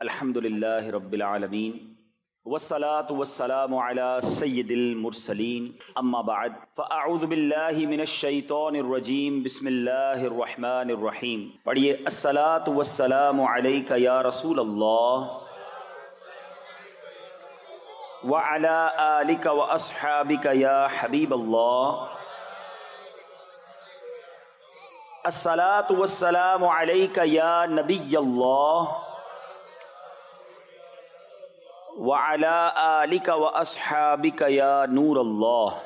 الحمد للہ رب العالمین والصلاة والسلام على سید المرسلین اما بعد فاعوذ باللہ من الشیطان الرجیم بسم اللہ الرحمن الرحیم. پڑھیے الصلاة والسلام علیک یا رسول اللہ وعلى آلک واصحابک یا حبیب اللہ. الصلاة والسلام علیک یا نبی اللہ وَعَلَىٰ آلِكَ وَأَصْحَابِكَ يَا نور اللہ.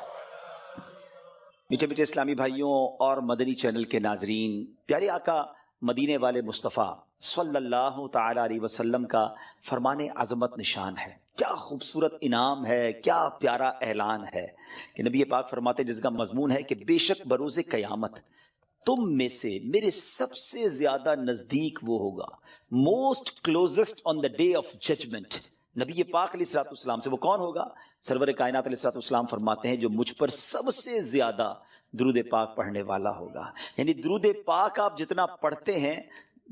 میٹھے میٹھے اسلامی بھائیوں اور مدنی چینل کے ناظرین، پیارے آقا مدینے والے مصطفیٰ صلی اللہ تعالی علیہ وسلم کا فرمان عظمت نشان ہے. کیا خوبصورت انعام ہے، کیا پیارا اعلان ہے کہ نبی پاک فرماتے، جس کا مضمون ہے کہ بے شک بروز قیامت تم میں سے میرے سب سے زیادہ نزدیک وہ ہوگا، most closest on the day of judgement. نبی پاک علیہ الصلوۃ والسلام سے وہ کون ہوگا؟ سرور کائنات علیہ الصلوۃ والسلام فرماتے ہیں جو مجھ پر سب سے زیادہ درود پاک پڑھنے والا ہوگا. یعنی درود پاک آپ جتنا پڑھتے ہیں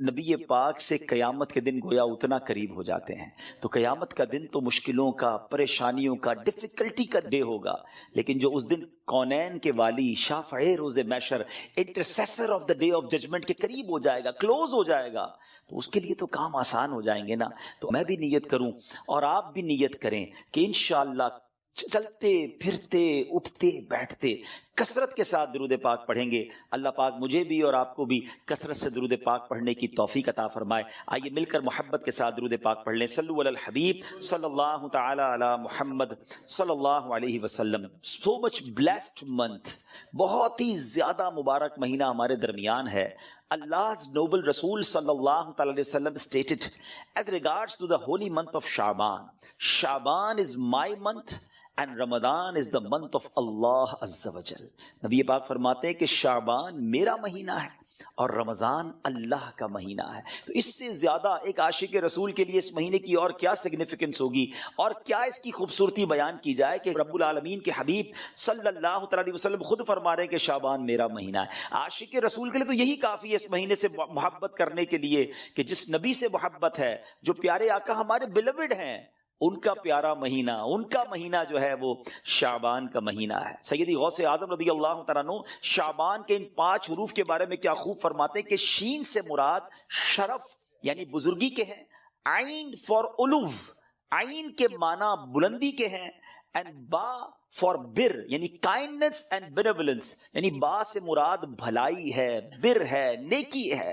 نبی پاک سے قیامت کے دن گویا اتنا قریب ہو جاتے ہیں. تو قیامت کا دن تو مشکلوں کا، پریشانیوں کا، ڈیفیکلٹی کا ڈے ہوگا، لیکن جو اس دن کونین کے والی، شافع روز محشر، intercessor of the day of judgement کے قریب ہو جائے گا، کلوز ہو جائے گا، تو اس کے لیے تو کام آسان ہو جائیں گے نا. تو میں بھی نیت کروں اور آپ بھی نیت کریں کہ انشاءاللہ چلتے پھرتے اٹھتے بیٹھتے کثرت کے ساتھ درود پاک پڑھیں گے. اللہ پاک مجھے بھی اور آپ کو بھی کثرت سے درود پاک پڑھنے کی توفیق عطا فرمائے. آئیے مل کر محبت کے ساتھ درود پاک پڑھ لیں. صلو علی الحبیب صلی اللہ تعالی علی محمد صلی اللہ علیہ وسلم. سو مچ بلیسڈ منتھ، بہت ہی زیادہ مبارک مہینہ ہمارے درمیان ہے. Allah's noble Rasul sallallahu alaihi wasallam stated as regards to the holy month of Sha'ban, Sha'ban is my month and Ramadan is the month of Allah Azza wa Jal. نبی پاک فرماتے ہیں کہ شعبان میرا مہینہ ہے اور رمضان اللہ کا مہینہ ہے. تو اس سے زیادہ ایک عاشق رسول کے لیے اس مہینے کی اور کیا سگنیفیکنس ہوگی اور کیا اس کی خوبصورتی بیان کی جائے کہ رب العالمین کے حبیب صلی اللہ علیہ وسلم خود فرما رہے ہیں کہ شعبان میرا مہینہ ہے. عاشق رسول کے لیے تو یہی کافی ہے اس مہینے سے محبت کرنے کے لیے کہ جس نبی سے محبت ہے، جو پیارے آقا ہمارے بیلوڈ ہیں، ان کا پیارا مہینہ، ان کا مہینہ جو ہے وہ شعبان کا مہینہ ہے. سیدی غوث اعظم رضی اللہ تعالیٰ عنہ شعبان کے ان 5 حروف کے بارے میں کیا خوب فرماتے ہیں کہ شین سے مراد شرف یعنی بزرگی کے ہیں، عین فار علو، عین کے معنی بلندی کے ہیں، اینڈ با فار بر یعنی کائنڈنس اینڈ بینیولنس، یعنی با سے مراد بھلائی ہے، بر ہے، نیکی ہے.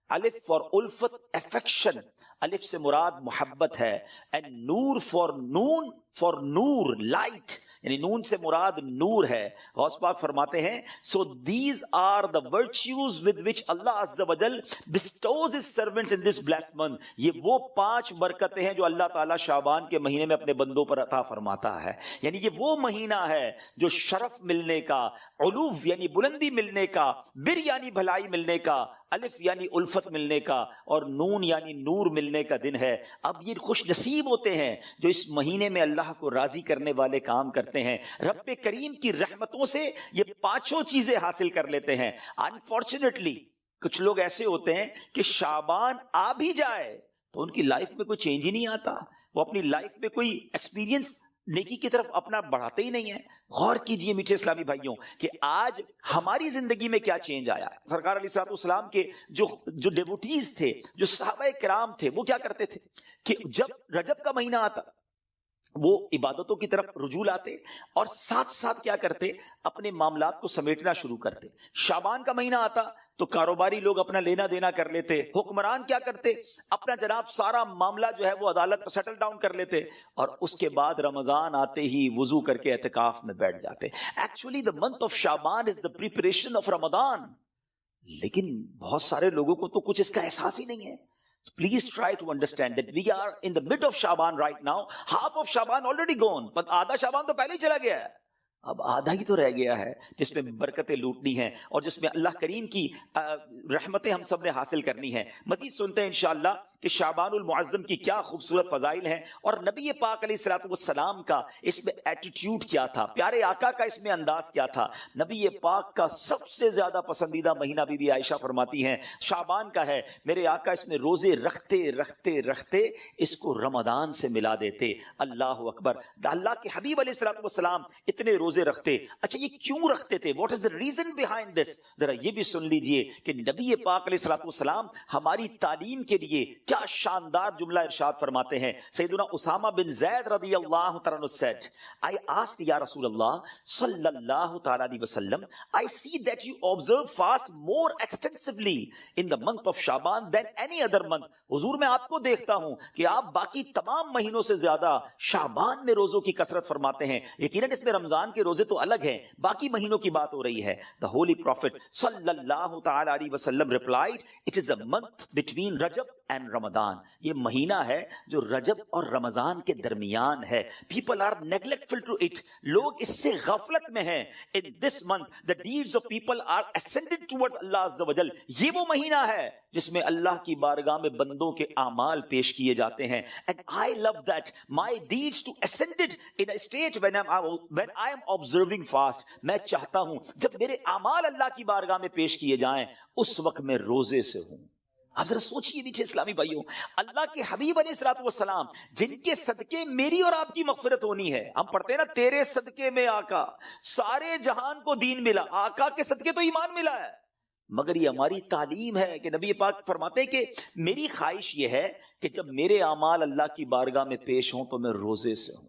الف فار الفت افیکشن، الف سے مراد محبت ہے. اینڈ نور فار نون فار نور لائٹ، یعنی نون سے مراد نور ہے. غوث پاک فرماتے ہیں so these are the virtues with which Allah Azza wa Jal bestows his servants in this blessed month. یہ وہ 5 برکتیں ہیں جو اللہ تعالیٰ شعبان کے مہینے میں اپنے بندوں پر عطا فرماتا ہے. یعنی یہ وہ مہینہ ہے جو شرف ملنے کا، علو یعنی بلندی ملنے کا، بر یعنی بھلائی ملنے کا، الف یعنی الفت ملنے کا، اور نون یعنی نور ملنے کا دن ہے. اب یہ خوش نصیب ہوتے ہیں جو اس مہینے میں اللہ کو راضی کرنے والے کام کرتے ہیں. رب کریم کی رحمتوں سے یہ 5 چیزیں حاصل کر لیتے ہیں. انفارچونیٹلی کچھ لوگ ایسے ہوتے ہیں کہ شعبان آ بھی جائے تو ان کی لائف میں کوئی چینج ہی نہیں آتا، وہ اپنی لائف میں کوئی ایکسپیرینس نیکی کی طرف اپنا بڑھاتے ہی نہیں ہیں. غور کیجئے میٹھے اسلامی بھائیوں کہ آج ہماری زندگی میں کیا چینج آیا ہے. سرکار علیہ الصلوۃ والسلام کے جو ڈیوٹیز تھے، جو صحابہ کرام تھے، وہ کیا کرتے تھے کہ جب رجب کا مہینہ آتا وہ عبادتوں کی طرف رجوع لاتے اور ساتھ ساتھ کیا کرتے، اپنے معاملات کو سمیٹنا شروع کرتے. شعبان کا مہینہ آتا تو کاروباری لوگ اپنا لینا دینا کر لیتے، حکمران کیا کرتے، اپنا جناب سارا معاملہ جو ہے وہ عدالت پر سیٹل ڈاؤن کر لیتے، اور اس کے بعد رمضان آتے ہی وضو کر کے اعتکاف میں بیٹھ جاتے. Actually the month of Shaban is the preparation of Ramadan. لیکن بہت سارے لوگوں کو تو کچھ اس کا احساس ہی نہیں ہے. So please try to understand that we are in the mid of Shaban right now. Half of Shaban already gone. But آدھا شعبان تو پہلے ہی چلا گیا ہے. اب آدھا ہی تو رہ گیا ہے جس میں برکتیں لوٹنی ہیں اور جس میں اللہ کریم کی رحمتیں ہم سب نے حاصل کرنی ہیں. مزید سنتے ہیں انشاءاللہ کہ شعبان المعظم کی کیا خوبصورت فضائل ہیں اور نبی پاک علیہ الصلوۃ والسلام کا اس میں ایٹیٹیوڈ کیا تھا, پیارے آقا کا اس میں انداز کیا تھا. نبی پاک کا سب سے زیادہ پسندیدہ مہینہ بی بی عائشہ فرماتی ہیں شعبان کا ہے. میرے آقا اس میں روزے رکھتے رکھتے رکھتے اس کو رمضان سے ملا دیتے. اللہ اکبر. اللہ کے حبیب علیہ الصلوۃ والسلام اتنے روزے رکھتے. اچھا یہ کیوں رکھتے تھے؟ What is the reason behind this? ذرا یہ بھی سن لیجئے کہ نبی پاک علیہ الصلوۃ والسلام ہماری تعلیم کے لیے کیا شاندار جملہ ارشاد فرماتے ہیں. سیدنا اسامہ بن زید رضی اللہ تعالیٰ عنہ said, I asked یا رسول اللہ صلی اللہ تعالیٰ علیہ وسلم, I see that you observe fast more extensively in the month of Shaban than any other month. حضور میں آپ کو دیکھتا ہوں کہ آپ باقی تمام مہینوں سے زیادہ شعبان میں روزوں کی کثرت فرماتے ہیں. یقیناً اس میں رمضان کے روزے تو الگ ہیں, باقی مہینوں کی بات ہو رہی ہے. The Holy Prophet صلی اللہ تعالیٰ علیہ وسلم replied, it is a month between Rajab and Ramadan. یہ مہینہ ہے جو رجب اور رمضان کے درمیان ہے. People are neglectful to it. لوگ اس سے غفلت میں ہیں. In this month the deeds of people are ascended towards Allah Azza wa Jal. یہ وہ مہینہ ہے جس میں اللہ کی بارگاہ میں بندوں کے اعمال پیش کیے جاتے ہیں. And I love that my deeds to ascended in a state when I am observing fast. میں چاہتا ہوں جب میرے اعمال اللہ کی بارگاہ میں پیش کیے جائیں اس وقت میں روزے سے ہوں. آپ ذرا سوچئے میٹھے اسلامی بھائیوں, اللہ کے حبیب علیہ الصلوۃ والسلام جن کے صدقے میری اور آپ کی مغفرت ہونی ہے. ہم پڑھتے ہیں نا تیرے صدقے میں آقا سارے جہان کو دین ملا. آقا کے صدقے تو ایمان ملا ہے, مگر یہ ہماری تعلیم ہے کہ نبی پاک فرماتے ہیں کہ میری خواہش یہ ہے کہ جب میرے اعمال اللہ کی بارگاہ میں پیش ہوں تو میں روزے سے ہوں.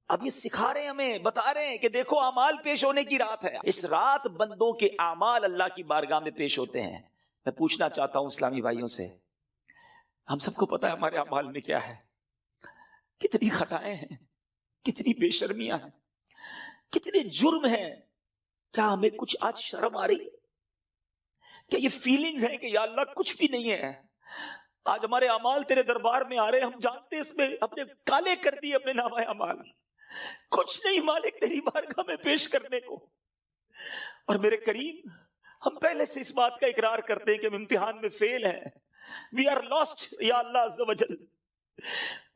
اب یہ سکھا رہے ہیں ہمیں, بتا رہے ہیں کہ دیکھو اعمال پیش ہونے کی رات ہے. اس رات بندوں کے اعمال اللہ کی بارگاہ میں پیش ہوتے ہیں. میں پوچھنا چاہتا ہوں اسلامی بھائیوں سے, ہم سب کو پتا ہے ہمارے اعمال میں کیا ہے, کتنی خطائیں ہیں, کتنی بے شرمیاں ہیں, کتنے جرم ہیں. کیا ہمیں کچھ آج شرم آ رہی ہے؟ کیا یہ فیلنگز ہیں کہ یا اللہ کچھ بھی نہیں ہے؟ آج ہمارے اعمال تیرے دربار میں آ رہے ہیں, ہم جانتے ہیں اس میں اپنے کالے کر دیے اپنے نامہ اعمال, کچھ نہیں مالک تیری بارگاہ میں پیش کرنے کو. اور میرے کریم ہم پہلے سے اس بات کا اقرار کرتے ہیں کہ ہم امتحان میں فیل ہیں. We are lost یا اللہ عز و جل.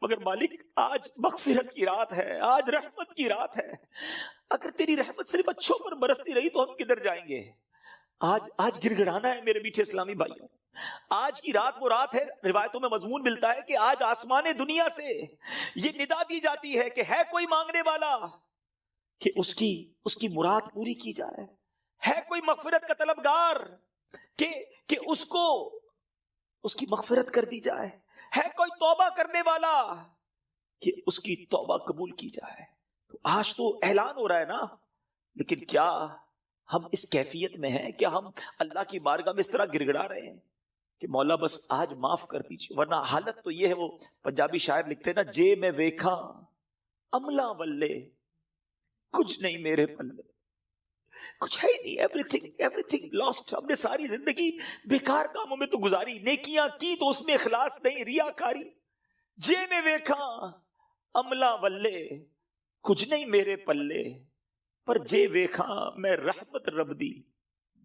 مگر مالک آج مغفرت کی رات ہے, آج رحمت کی رات ہے. اگر تیری رحمت صرف اچھوں پر برستی رہی تو ہم کدھر جائیں گے؟ آج گڑ گڑانا ہے میرے میٹھے اسلامی بھائیوں. آج کی رات وہ رات ہے, روایتوں میں مضمون ملتا ہے کہ آج آسمان دنیا سے یہ ندا دی جاتی ہے کہ ہے کوئی مانگنے والا کہ اس کی مراد پوری کی جائے. ہے کوئی مغفرت کا طلبگار کہ اس کو اس کی مغفرت کر دی جائے. ہے کوئی توبہ کرنے والا کہ اس کی توبہ قبول کی جائے. تو آج تو اعلان ہو رہا ہے نا, لیکن کیا ہم اس کیفیت میں ہیں؟ کیا ہم اللہ کی بارگاہ میں اس طرح گڑ گڑا رہے ہیں کہ مولا بس آج معاف کر دیجیے؟ ورنہ حالت تو یہ ہے, وہ پنجابی شاعر لکھتے ہیں نا, جے میں ویکھاں عملہ ولے کچھ نہیں میرے پلے, کچھ ہے ہی نہیں, everything lost. ہم نے ساری زندگی بیکار کاموں میں تو گزاری, نیکیاں کی تو اس میں اخلاص نہیں, ریاکاری. جے میں ویکھاں عملہ ولے کچھ نہیں میرے پلے, پر جے ویکھاں میں رحمت رب دی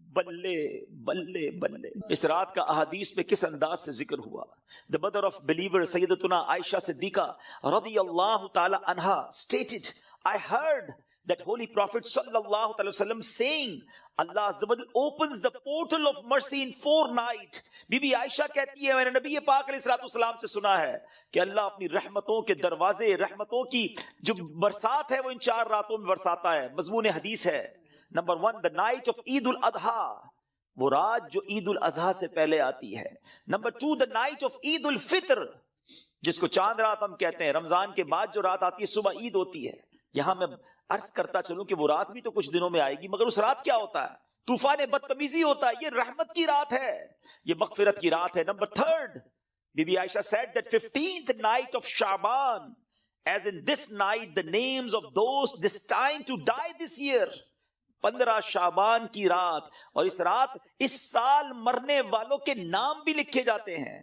بلے بلے بلے. اس رات کا احادیث میں کس انداز سے ذکر ہوا. The mother of believer سیدتنا عائشہ صدیقہ رضی اللہ تعالی عنہا stated, I heard that holy prophet sallallahu alaihi wasallam saying, Allah azza wa jalla opens the portal of mercy in 4 nights. Bibi Aisha کہتی ہے میں نے نبی پاک علیہ الصلوۃ والسلام سے سنا ہے کہ اللہ اپنی رحمتوں کے دروازے, رحمتوں کی جو برسات ہے وہ ان 4 راتوں میں برساتا ہے. مضمون حدیث ہے نمبر 1, the night of عید الاضحیٰ, وہ رات جو عید الاضحیٰ سے پہلے آتی ہے. نمبر 2, the night of عید الفطر, جس کو چاند رات ہم کہتے ہیں. رمضان کے بعد جو رات آتی ہے صبح عید ہوتی ہے. یہاں میں عرض کرتا چلوں کہ وہ رات بھی تو کچھ دنوں میں آئے گی, مگر اس رات کیا ہوتا ہے؟ طوفان بدتمیزی ہوتا ہے. یہ رحمت کی رات ہے, یہ مغفرت کی رات ہے. Number 3, Bibi Aisha said that 15th night of Shaban, as in this night the names of those destined to die this year. 15 شعبان کی رات, اور اس رات اس سال مرنے والوں کے نام بھی لکھے جاتے ہیں.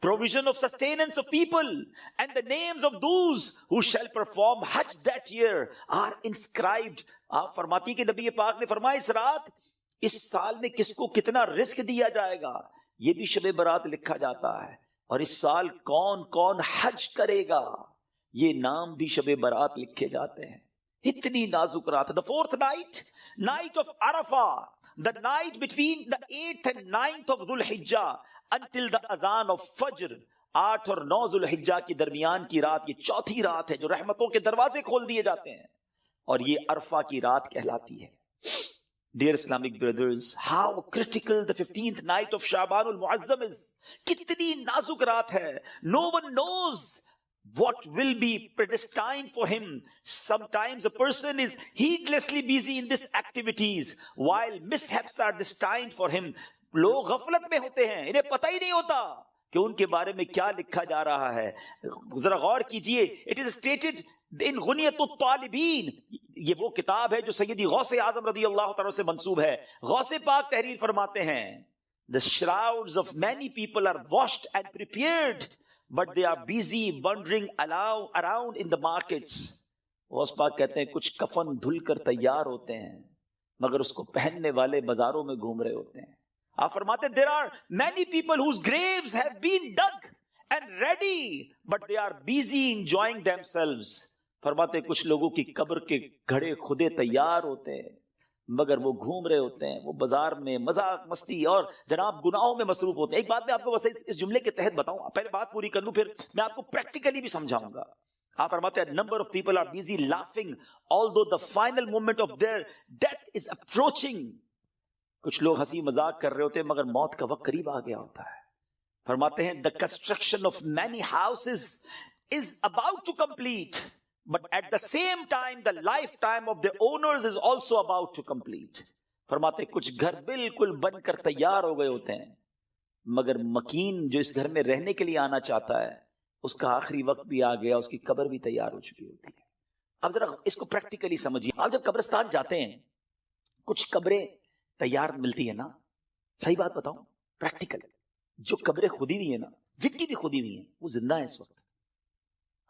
provision of sustenance of people, and the names of those who shall perform Hajj that year are inscribed. آپ فرماتی کہ نبی پاک نے فرمایا اس رات اس سال میں کس کو کتنا رزق دیا جائے گا یہ بھی شب برات لکھا جاتا ہے، اور اس سال کون کون حج کرے گا یہ نام بھی شب برات لکھے جاتے ہیں. اتنی نازک رات. The fourth night, night of Arafah, the night between the 8th and 9th of Dhul Hijjah until the azan of Fajr. 8 اور 9 ذو الحجہ کی درمیان کی رات یہ چوتھی رات ہے جو رحمتوں کے دروازے کھول دیے جاتے ہیں، اور یہ عرفہ کی رات کہلاتی ہے. Dear Islamic brothers, how critical the 15th night of Sha'ban al-Mu'azzam is. کتنی نازک رات ہے. No one knows what will be predestined for him. Sometimes a person is heedlessly busy in these activities while mishaps are destined for him. لوگ غفلت میں ہوتے ہیں، انہیں پتہ ہی نہیں ہوتا کہ ان کے بارے میں کیا لکھا جا رہا ہے. ذرا غور کیجئے. It is stated in غنیۃ الطالبین، یہ وہ کتاب ہے جو سیدی غوث اعظم رضی اللہ تعالیٰ سے منسوب ہے. غوث پاک تحریر فرماتے ہیں The shrouds of many people are washed and prepared, but they are busy wandering around in the markets. Ghaus Pak کہتے ہیں کچھ کفن دھل کر تیار ہوتے ہیں مگر اس کو پہننے والے بازاروں میں گھوم رہے ہوتے ہیں. آپ فرماتے there are many people whose graves have been dug and ready, but they are busy enjoying themselves. فرماتے کچھ لوگوں کی قبر کے گھڑے خودے تیار ہوتے ہیں مگر وہ گھوم رہے ہوتے ہیں، وہ بازار میں مذاق مستی اور جناب گناہوں میں مصروف ہوتے ہیں. ایک بات میں آپ کو بس اس جملے کے تحت بتاؤں، پہلے بات پوری کر لوں پھر میں آپ کو پریکٹیکلی بھی سمجھاؤں گا. آپ فرماتے ہیں number of people are busy laughing although the final moment of their death is approaching. کچھ لوگ ہنسی مذاق کر رہے ہوتے ہیں مگر موت کا وقت قریب آ گیا ہوتا ہے. فرماتے ہیں the construction of many houses is about to complete, but at the same time the lifetime of the owners is also about to complete. فرماتے ہیں کچھ گھر بالکل بن کر تیار ہو گئے ہوتے ہیں مگر مکین جو اس گھر میں رہنے کے لیے آنا چاہتا ہے اس کا آخری وقت بھی آ گیا، اس کی قبر بھی تیار ہو چکی ہوتی ہے. اب ذرا اس کو پریکٹیکلی سمجھیے. آپ جب قبرستان جاتے ہیں کچھ قبریں تیار ملتی ہے نا، صحیح بات بتاؤں پریکٹیکل، جو قبریں کھودی ہوئی ہیں نا، جن کی بھی کھودی ہوئی ہیں وہ زندہ ہیں اس وقت.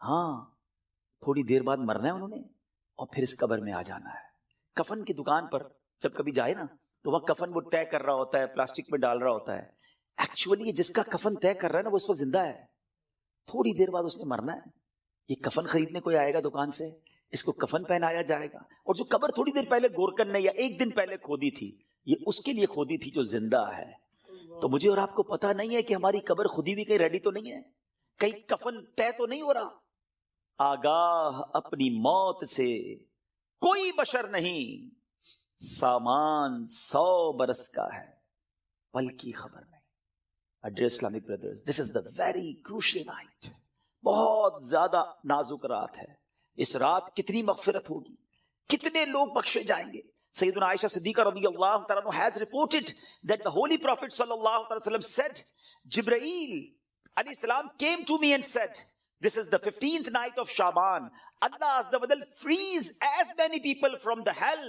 ہاں تھوڑی دیر بعد مرنا ہے انہوں نے اور پھر اس قبر میں آ جانا ہے. کفن کی دکان پر جب کبھی جائے نا تو وہ کفن وہ طے کر رہا ہوتا ہے، پلاسٹک میں ڈال رہا ہوتا ہے. ایکچولی جس کا کفن طے کر رہا ہے نا وہ اس وقت زندہ ہے، تھوڑی دیر بعد اس نے مرنا ہے. یہ کفن خریدنے کوئی آئے گا دکان سے، اس کو کفن پہنایا جائے گا، اور جو قبر تھوڑی دیر پہلے گورکن نے یا ایک دن پہلے کھودی تھی یہ اس کے لیے کھودی تھی جو زندہ ہے. تو مجھے اور آپ کو پتا نہیں ہے کہ ہماری قبر خودی بھی کہیں ریڈی تو نہیں ہے، کہیں کفن طے تو نہیں ہو رہا. آگاہ اپنی موت سے کوئی بشر نہیں، سامان 100 برس کا ہے بلکہ خبر نہیں. Dear Islamic brothers, this is the very crucial night. بہت زیادہ نازک رات ہے. اس رات کتنی مغفرت ہوگی، کتنے لوگ بخشے جائیں گے. سیدنا عائشہ صدیقہ رضی اللہ تعالیٰ عنہ has reported that the Holy Prophet sallallahu alaihi wasallam said, Jibreel alayhi salam came to me and said, this is the 15th night of Shaban. Allah Azza wa Jal frees as many people from the hell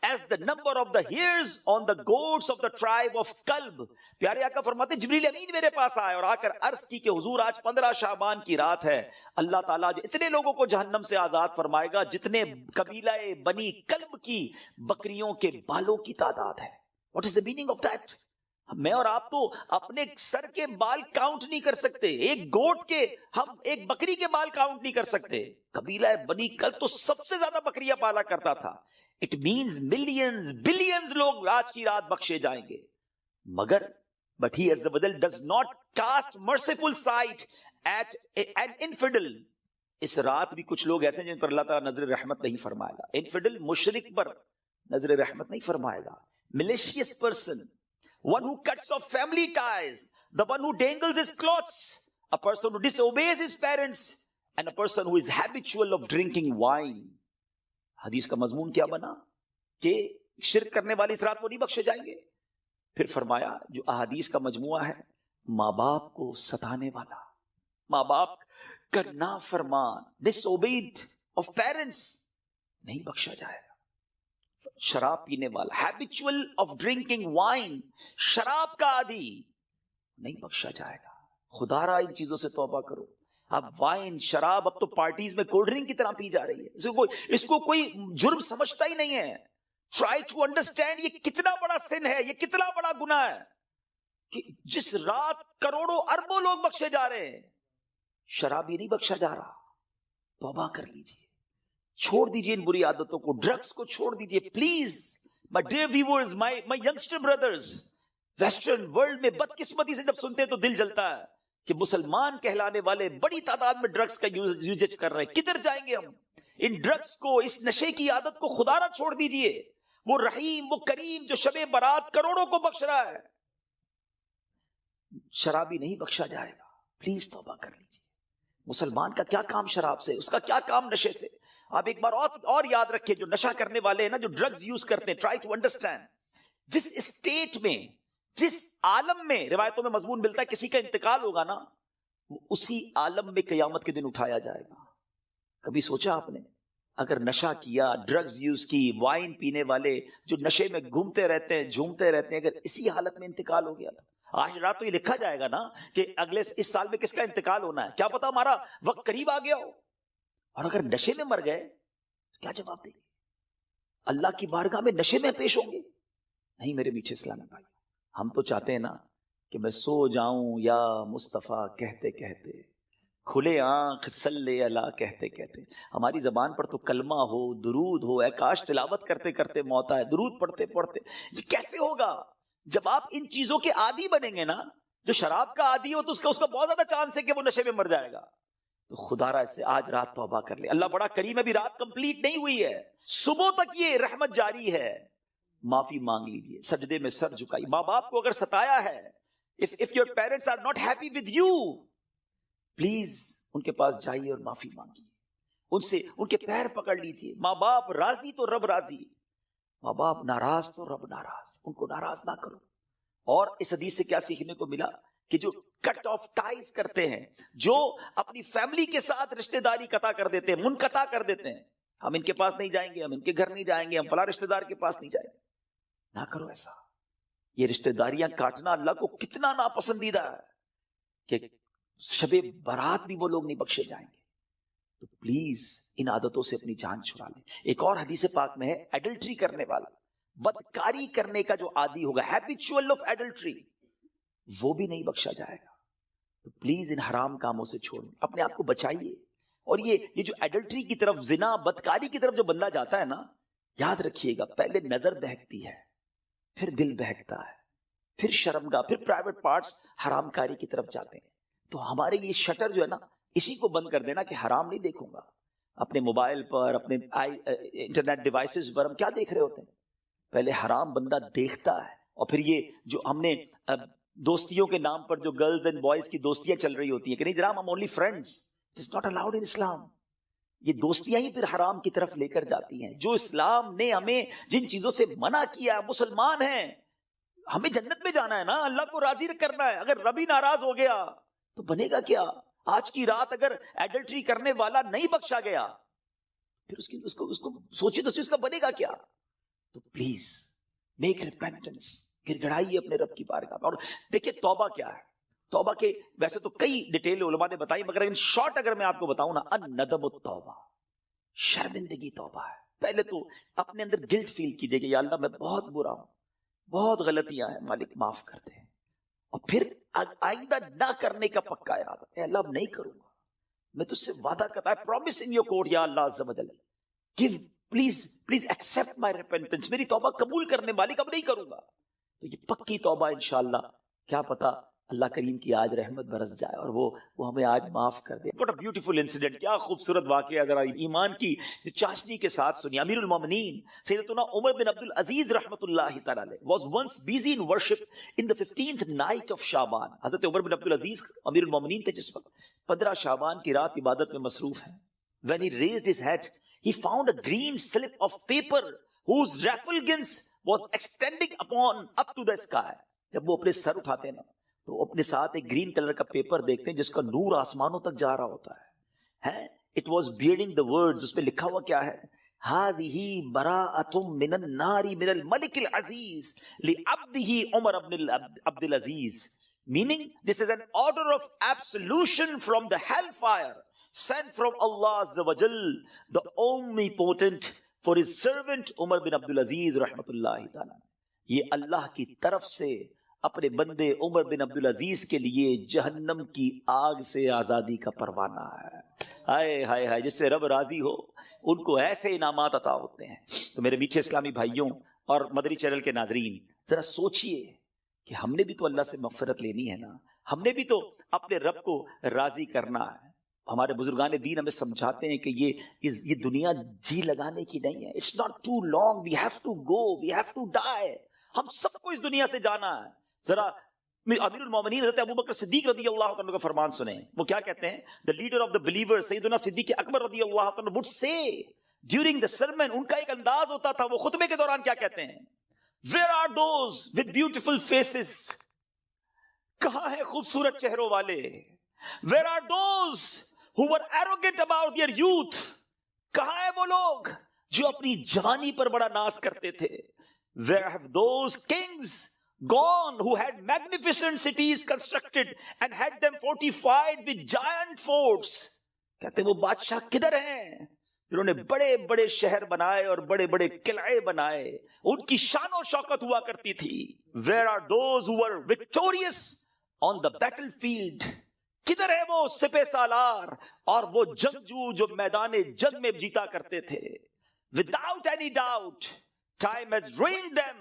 as the number of the hairs on the goats of the tribe of Kalb. پیارے آقا فرماتے جبریل امین میرے پاس آئے اور آ کر عرض کی کہ حضور آج 15 شعبان کی رات ہے، اللہ تعالیٰ جو اتنے لوگوں کو جہنم سے آزاد فرمائے گا جتنے قبیلہ بنی کلب کی بکریوں کے بالوں کی تعداد ہے. What is the meaning of that? میں اور آپ تو اپنے سر کے بال کاؤنٹ نہیں کر سکتے، ایک گوٹ کے، ہم ایک بکری کے بال کاؤنٹ نہیں کر سکتے. قبیلہ بنی کلب تو سب سے زیادہ بکریاں پالا کرتا تھا. اٹ مینز ملینز بلینز لوگ آج کی رات بخشے جائیں گے. مگر but he Azza wa Jal does not cast merciful sight at an infidel. اس رات بھی کچھ لوگ ایسے ہیں جن پر اللہ تعالیٰ نظر رحمت نہیں فرمائے گا. انفیڈل مشرک پر نظر رحمت نہیں فرمائے گا. malicious person, one who cuts off family ties, the one who dangles his clothes, a person who disobeys his parents, and a person who is habitual of drinking wine. حدیث کا مضمون کیا بنا کہ شرک کرنے والے اس رات کو نہیں بخشے جائیں گے. پھر فرمایا جو احادیث کا مجموعہ ہے، ماں باپ کو ستانے والا، ماں باپ کا نافرمان، disobeyed of parents، نہیں بخشا جائے گا. شراب پینے والا، habitual of drinking wine، شراب کا عادی، نہیں بخشا جائے گا. خدا را ان چیزوں سے توبہ کرو. اب وائن شراب اب تو پارٹیز میں کولڈ ڈرنک کی طرح پی جا رہی ہے. اس کو کوئی جرم سمجھتا ہی نہیں ہے. ٹرائی ٹو انڈرسٹینڈ یہ کتنا بڑا سن ہے, یہ کتنا بڑا گناہ ہے کہ جس رات کروڑوں اربوں لوگ بخشے جا رہے ہیں, شراب یہ نہیں بخشا جا رہا. توبہ کر لیجئے, چھوڑ دیجئے ان بری عادتوں کو, ڈرگز کو چھوڑ دیجئے please. My dear viewers, my youngster brothers, western world میں بدقسمتی سے جب سنتے ہیں تو دل جلتا ہے کہ مسلمان کہلانے والے بڑی تعداد میں ڈرگز کا یوزیج کر رہے ہیں. کدھر جائیں گے ہم؟ ان ڈرگز کو, اس نشے کی عادت کو خدا نہ چھوڑ دیجئے. وہ رحیم, وہ کریم جو شب برات کروڑوں کو بخش رہا ہے, شرابی نہیں بخشا جائے گا. پلیز توبہ کر لیجئے. مسلمان کا کیا کام شراب سے, اس کا کیا کام نشے سے. آپ ایک بار اور یاد رکھیں, جو نشہ کرنے والے ہیں نا, جو ڈرگز یوز کرتے ہیں, ٹرائی ٹو انڈرسٹینڈ, جس اسٹیٹ میں, جس عالم میں روایتوں میں مضمون ملتا ہے کسی کا انتقال ہوگا نا, وہ اسی عالم میں قیامت کے دن اٹھایا جائے گا. کبھی سوچا آپ نے, اگر نشہ کیا, ڈرگز یوز کی, وائن پینے والے جو نشے میں گھومتے رہتے ہیں, جھومتے رہتے ہیں, اگر اسی حالت میں انتقال ہو گیا تھا, آج رات تو یہ لکھا جائے گا نا کہ اگلے اس سال میں کس کا انتقال ہونا ہے, کیا پتا ہمارا وقت قریب آ گیا ہو. اور اگر نشے میں مر گئے تو کیا جواب دیں گے؟ اللہ کی بارگاہ میں نشے میں پیش ہوں گے؟ نہیں میرے میٹھے اسلامی بھائی, ہم تو چاہتے ہیں نا کہ میں سو جاؤں یا مصطفیٰ کہتے کہتے, کھلے آنکھ صلی اللہ کہتے کہتے. ہماری زبان پر تو کلمہ ہو, درود ہو, اے کاش تلاوت کرتے کرتے موت آئے, درود پڑھتے پڑھتے. یہ کیسے ہوگا جب آپ ان چیزوں کے عادی بنیں گے نا. جو شراب کا عادی ہو تو اس کا بہت زیادہ چانس ہے کہ وہ نشے میں مر جائے گا. تو خدا را سے آج رات توبہ کر لے. اللہ بڑا کریم ہے, ابھی رات کمپلیٹ نہیں ہوئی ہے, صبح تک یہ رحمت جاری ہے. معافی مانگ لیجئے, سجدے میں سر جھکائیے. ماں باپ کو اگر ستایا ہے, if your parents are not happy with you, please ان کے پاس جائیے اور معافی مانگیے, ان سے ان کے پیر پکڑ لیجئے. ماں باپ راضی تو رب راضی, ماں باپ ناراض تو رب ناراض, ان کو ناراض نہ کرو. اور اس حدیث سے کیا سیکھنے کو ملا کہ جو کٹ آف ٹائز کرتے ہیں, جو اپنی فیملی کے ساتھ رشتہ داری قطع کر دیتے ہیں, منقطع کر دیتے ہیں, ہم ان کے پاس نہیں جائیں گے, ہم ان کے گھر نہیں جائیں گے, ہم فلاں رشتہ دار کے پاس نہیں جائیں گے. نہ کرو ایسا. یہ رشتہ داریاں کاٹنا اللہ کو کتنا ناپسندیدہ ہے کہ شب برات بھی وہ لوگ نہیں بخشے جائیں گے. تو پلیز ان عادتوں سے اپنی جان چھڑا لیں. ایک اور حدیث پاک میں ہے, ایڈلٹری کرنے والا, بدکاری کرنے کا جو عادی ہوگا, ہیبیچول آف ایڈلٹری, وہ بھی نہیں بخشا جائے گا. تو پلیز ان حرام کاموں سے چھوڑیں, اپنے آپ کو بچائیے. اور یہ جو ایڈلٹری کی طرف, زنا, بدکاری کی طرف جو بندہ جاتا ہے نا, یاد رکھیے گا پہلے نظر بہکتی ہے, پھر دل بہکتا ہے, پھر شرمگاہ, پھر پرائیویٹ پارٹس حرام کاری کی طرف جاتے ہیں. تو ہمارے یہ شٹر جو ہے نا, اسی کو بند کر دینا کہ حرام نہیں دیکھوں گا. اپنے موبائل پر, اپنے انٹرنیٹ ڈیوائسز پر ہم کیا دیکھ رہے ہوتے ہیں؟ پہلے حرام بندہ دیکھتا ہے, اور پھر یہ جو ہم نے دوستیوں کے نام پر جو گرلز اینڈ بوائز کی دوستیاں چل رہی ہوتی ہیں کہ نہیں جناب ہم only friends, it's not allowed in Islam. یہ دوستیاں ہی پھر حرام کی طرف لے کر جاتی ہیں. جو اسلام نے ہمیں جن چیزوں سے منع کیا, مسلمان ہیں, ہمیں جنت میں جانا ہے نا, اللہ کو راضی کرنا ہے. اگر ربی ناراض ہو گیا تو بنے گا کیا؟ آج کی رات اگر ایڈلٹری کرنے والا نہیں بخشا گیا, پھر اس کو سوچے تو اس کا بنے گا کیا؟ تو پلیز میک ریپینٹنس, گر گڑائیے اپنے رب کی بارگاہ. اور دیکھیں توبہ کیا ہے. توبہ کے ویسے تو کئی ڈیٹیل علماء نے بتائی, مگر ان شارٹ اگر میں آپ کو بتاؤں نا, الندم التوبہ, شرمندگی توبہ ہے. پہلے تو اپنے اندر گلٹ فیل کیجئے کہ یا اللہ میں بہت برا ہوں, بہت غلطیاں ہیں, مالک معاف کر دے. اور پھر آئندہ نہ کرنے کا پکا ارادہ, اے اللہ اب نہیں کروں گا, میں تجھ سے وعدہ کرتا, I promise in your court یا اللہ عز و جل, give please accept my repentance, میری توبہ قبول کرنے, مالک اب نہیں کروں گا. تو یہ پکی توبہ انشاءاللہ, کیا پتا اللہ کریم کی آج رحمت برس جائے اور وہ ہمیں آج معاف کر دے. What a beautiful incident, کیا خوبصورت واقعہ, ذرا ایمان کی جو چاشنی کے ساتھ سنی. امیر المومنین سیدنا عمر بن عبد العزیز رحمت اللہ تعالی علیہ was once busy in worship in the 15th night of شعبان. حضرت عمر بن عبد العزیز امیر المومنین تھے جس وقت 15 شعبان کی رات عبادت میں مصروف ہیں. When he raised his head, he found a green slip of paper whose refulgence was extending up to the sky. جب وہ اپنے سر اٹھاتے ہیں نا تو اپنے ساتھ ایک گرین کلر کا پیپر دیکھتے ہیں جس کا نور آسمانوں تک جا رہا ہوتا ہے. It was bearing the words, اس پہ لکھا ہوا کیا ہے, هذه براءة من النار من الملك العزيز لعبده عمر بن عبد العزيز. Meaning, this is an order of absolution from the hellfire sent from Allah Azza wa Jal, the omnipotent, for his servant Umar bin Abdul Aziz rahmatullahi ta'ala. یہ اللہ کی طرف سے اپنے بندے عمر بن عبد العزیز کے لیے جہنم کی آگ سے آزادی کا پروانہ ہے. ہائے ہائے ہائے، جس سے رب راضی ہو ان کو ایسے انعامات عطا ہوتے ہیں. تو میرے میٹھے اسلامی بھائیوں اور مدنی چینل کے ناظرین، ذرا سوچئے کہ ہم نے بھی تو اللہ سے مغفرت لینی ہے نا، ہم نے بھی تو اپنے رب کو راضی کرنا ہے. ہمارے بزرگان دین ہمیں سمجھاتے ہیں کہ یہ دنیا جی لگانے کی نہیں ہے. It's not too long, we have to go, we have to die. ہم سب کو اس دنیا سے جانا ہے. ذرا امیر المومنین حضرت ابوبکر صدیق رضی اللہ عنہ کا فرمان سنیں. وہ کیا کہتے ہیں؟ the leader of the believers سیدنا صدیق اکبر رضی اللہ عنہ would say during the sermon، ان کا ایک انداز ہوتا تھا، وہ خطبے کے دوران کیا کہتے ہیں؟ where are those with beautiful faces، کہاں ہیں خوبصورت چہروں والے؟ where are those who were arrogant about their youth، کہاں ہیں وہ لوگ جو اپنی جوانی پر بڑا ناز کرتے تھے؟ where have those kings gone who had magnificent cities constructed and had them fortified with giant forts؟ کہتے ہیں وہ بادشاہ کدھر ہیں جنہوں نے بڑے بڑے شہر بنائے اور بڑے بڑے قلعے بنائے، ان کی شان و شوکت ہوا کرتی تھی. where are those who were victorious on the battlefield، کدھر ہے وہ سپہ سالار اور وہ جنگجو جو میدان جنگ میں جیتا کرتے تھے؟ without any doubt time has ruined them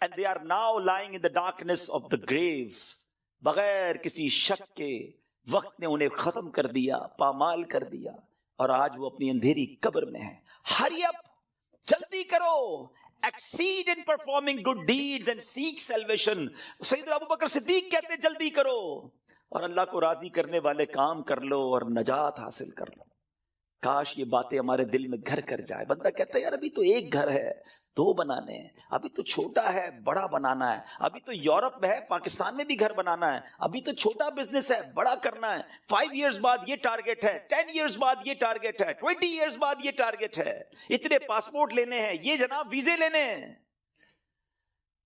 and they are now lying in the darkness of the grave. بغیر کسی شک کے وقت نے انہیں ختم کر دیا، پامال کر دیا، اور آج وہ اپنی اندھیری قبر میں ہیں. hurry up، جلدی کرو، exceed in performing good deeds and seek salvation. سیدنا ابوبکر صدیق کہتے ہیں جلدی کرو اور اللہ کو راضی کرنے والے کام کر لو اور نجات حاصل کر لو. کاش یہ باتیں ہمارے دل میں گھر کر جائے. بندہ کہتا ہے یار ابھی تو ایک گھر ہے، دو بنانے ہیں، ابھی تو چھوٹا ہے بڑا بنانا ہے، ابھی تو یورپ میں ہے پاکستان میں بھی گھر بنانا ہے، ابھی تو چھوٹا بزنس ہے بڑا کرنا ہے، 5 ایئرز بعد یہ ٹارگٹ ہے، 10 ایئرز بعد یہ ٹارگٹ ہے، 20 ایئرز بعد یہ ٹارگٹ ہے، اتنے پاسپورٹ لینے ہیں، یہ جناب ویزے لینے ہیں.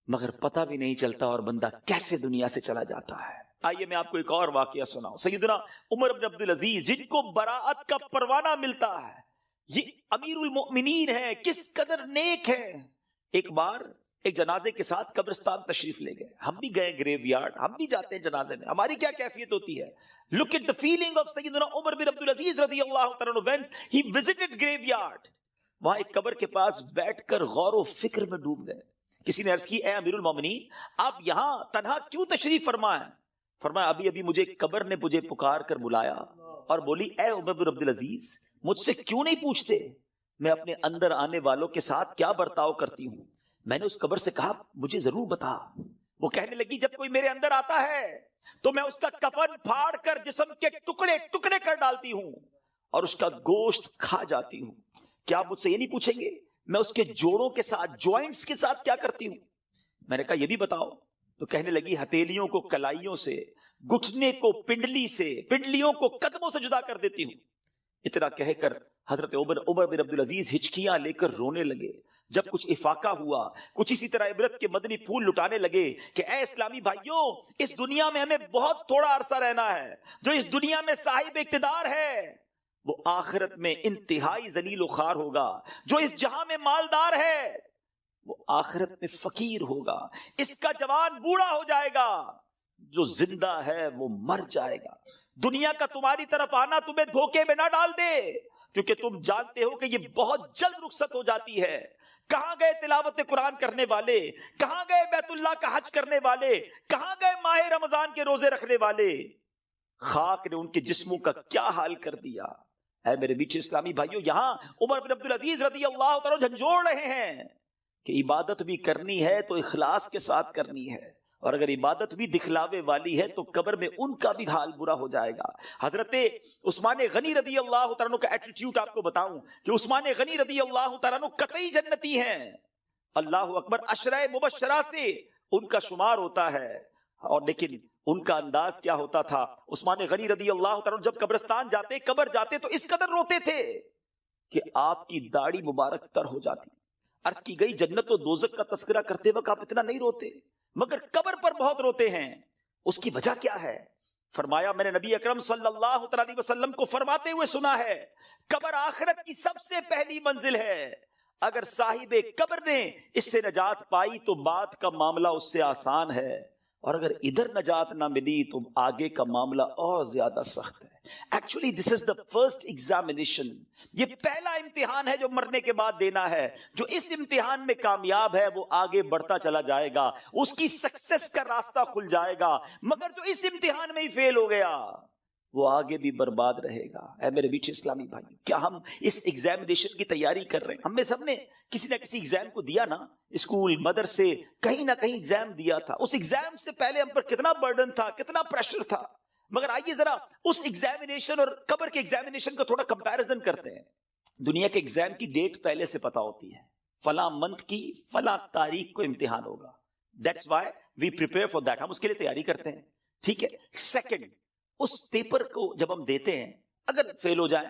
مگر پتہ بھی نہیں چلتا اور بندہ کیسے دنیا سے چلا جاتا ہے. آئیے میں آپ کو ایک اور واقعہ سناؤں. سیدنا عمر بن عبد العزیز جن کو براءت کا پروانہ ملتا ہے، یہ امیر المؤمنین ہیں، کس قدر نیک ہیں. ایک بار ایک جنازے کے ساتھ قبرستان تشریف لے گئے. ہم بھی گئے گریو یارڈ، ہم بھی جاتے ہیں جنازے میں، ہماری کیا کیفیت ہوتی ہے. Look at the feeling of سیدنا عمر بن عبد العزیز رضی اللہ تعالیٰ عنہ when he visited graveyard. وہاں ایک قبر کے پاس بیٹھ کر غور و فکر میں ڈوب گئے. کسی نے عرض کی اے امیر المومنین آپ یہاں تنہا کیوں تشریف فرمائیں؟ فرمایا ابھی ابھی مجھے قبر نے مجھے پکار کر بلایا اور بولی اے عمر بن عبد العزیز مجھ سے کیوں نہیں پوچھتے میں اپنے اندر آنے والوں کے ساتھ کیا برتاؤ کرتی ہوں. میں نے اس قبر سے کہا مجھے ضرور بتا. وہ کہنے لگی جب کوئی میرے اندر آتا ہے تو میں اس کا کفن پھاڑ کر جسم کے ٹکڑے ٹکڑے کر ڈالتی ہوں اور اس کا گوشت کھا جاتی ہوں. کیا آپ مجھ سے یہ نہیں پوچھیں گے میں اس کے جوڑوں کے ساتھ جوائنٹس کے ساتھ کیا کرتی ہوں؟ میں نے کہا یہ بھی بتاؤ. تو کہنے لگی ہتھیلیوں کو کلائیوں سے، گھٹنے کو پنڈلی سے، پنڈلیوں کو قدموں سے جدا کر دیتی ہوں. اتنا کہہ کر حضرت عمر بن عبد العزیز ہچکیاں لے کر رونے لگے. جب کچھ افاقہ ہوا، کچھ اسی طرح عبرت کے مدنی پھول لٹانے لگے کہ اے اسلامی بھائیوں اس دنیا میں ہمیں بہت تھوڑا عرصہ رہنا ہے. جو اس دنیا میں صاحب اقتدار ہے وہ آخرت میں انتہائی ذلیل و خوار ہوگا. جو اس جہاں میں مالدار ہے وہ آخرت میں فقیر ہوگا. اس کا جوان بوڑھا ہو جائے گا، جو زندہ ہے وہ مر جائے گا. دنیا کا تمہاری طرف آنا تمہیں دھوکے میں نہ ڈال دے، کیونکہ تم جانتے ہو کہ یہ بہت جلد رخصت ہو جاتی ہے. کہاں گئے تلاوت قرآن کرنے والے؟ کہاں گئے بیت اللہ کا حج کرنے والے؟ کہاں گئے ماہ رمضان کے روزے رکھنے والے؟ خاک نے ان کے جسموں کا کیا حال کر دیا. اے میرے میٹھے اسلامی بھائیوں، یہاں عمر بن عبد العزیز رضی اللہ تعالیٰ جھنجھوڑ رہے ہیں کہ عبادت بھی کرنی ہے تو اخلاص کے ساتھ کرنی ہے، اور اگر عبادت بھی دکھلاوے والی ہے تو قبر میں ان کا بھی حال برا ہو جائے گا. حضرت عثمان غنی رضی اللہ تعالیٰ کا ایٹیٹیوڈ آپ کو بتاؤں کہ عثمان غنی رضی اللہ تعالیٰ قطعی جنتی ہیں. اللہ اکبر، عشرہ مبشرہ سے ان کا شمار ہوتا ہے. اور لیکن ان کا انداز کیا ہوتا تھا؟ عثمان غنی رضی اللہ تعالیٰ جب قبرستان جاتے، قبر جاتے تو اس قدر روتے تھے کہ آپ کی داڑھی مبارک تر ہو جاتی. عرض کی گئی جنت و دوزخ کا تذکرہ کرتے وقت آپ اتنا نہیں روتے، مگر قبر پر بہت روتے ہیں. اس کی وجہ کیا ہے؟ فرمایا میں نے نبی اکرم صلی اللہ علیہ وسلم کو فرماتے ہوئے سنا ہے قبر آخرت کی سب سے پہلی منزل ہے، اگر صاحب قبر نے اس سے نجات پائی تو بعد کا معاملہ اس سے آسان ہے، اور اگر ادھر نجات نہ ملی تو آگے کا معاملہ اور زیادہ سخت ہے۔ Actually this is the first examination, یہ پہلا امتحان ہے جو مرنے کے بعد دینا ہے۔ جو اس امتحان میں کامیاب ہے وہ آگے بڑھتا چلا جائے گا، اس کی سکسس کا راستہ کھل جائے گا، مگر جو اس امتحان میں ہی فیل ہو گیا وہ آگے بھی برباد رہے گا۔ اے میرے میٹھے اسلامی بھائی، کیا ہم اس ایگزامینیشن کی تیاری کر رہے ہیں؟ ہم میں سب نے کسی نہ کسی ایگزام کو دیا نا، اسکول، مدرسے، کہیں نہ کہیں ایگزام دیا تھا۔ اس ایگزام سے پہلے ہم پر کتنا برڈن تھا، کتنا پریشر تھا، مگر آئیے ذرا اس ایگزامینیشن اور قبر کے ایگزامینیشن کا تھوڑا کمپیریزن کرتے ہیں۔ دنیا کے ایگزام کی ڈیٹ پہلے سے پتا ہوتی ہے، فلاں منتھ کی فلاں تاریخ کو امتحان ہوگا، that's why we prepare for that, ہم اس کے لیے تیاری کرتے ہیں، ٹھیک ہے۔ سیکنڈ، اس پیپر کو جب ہم دیتے ہیں اگر فیل ہو جائیں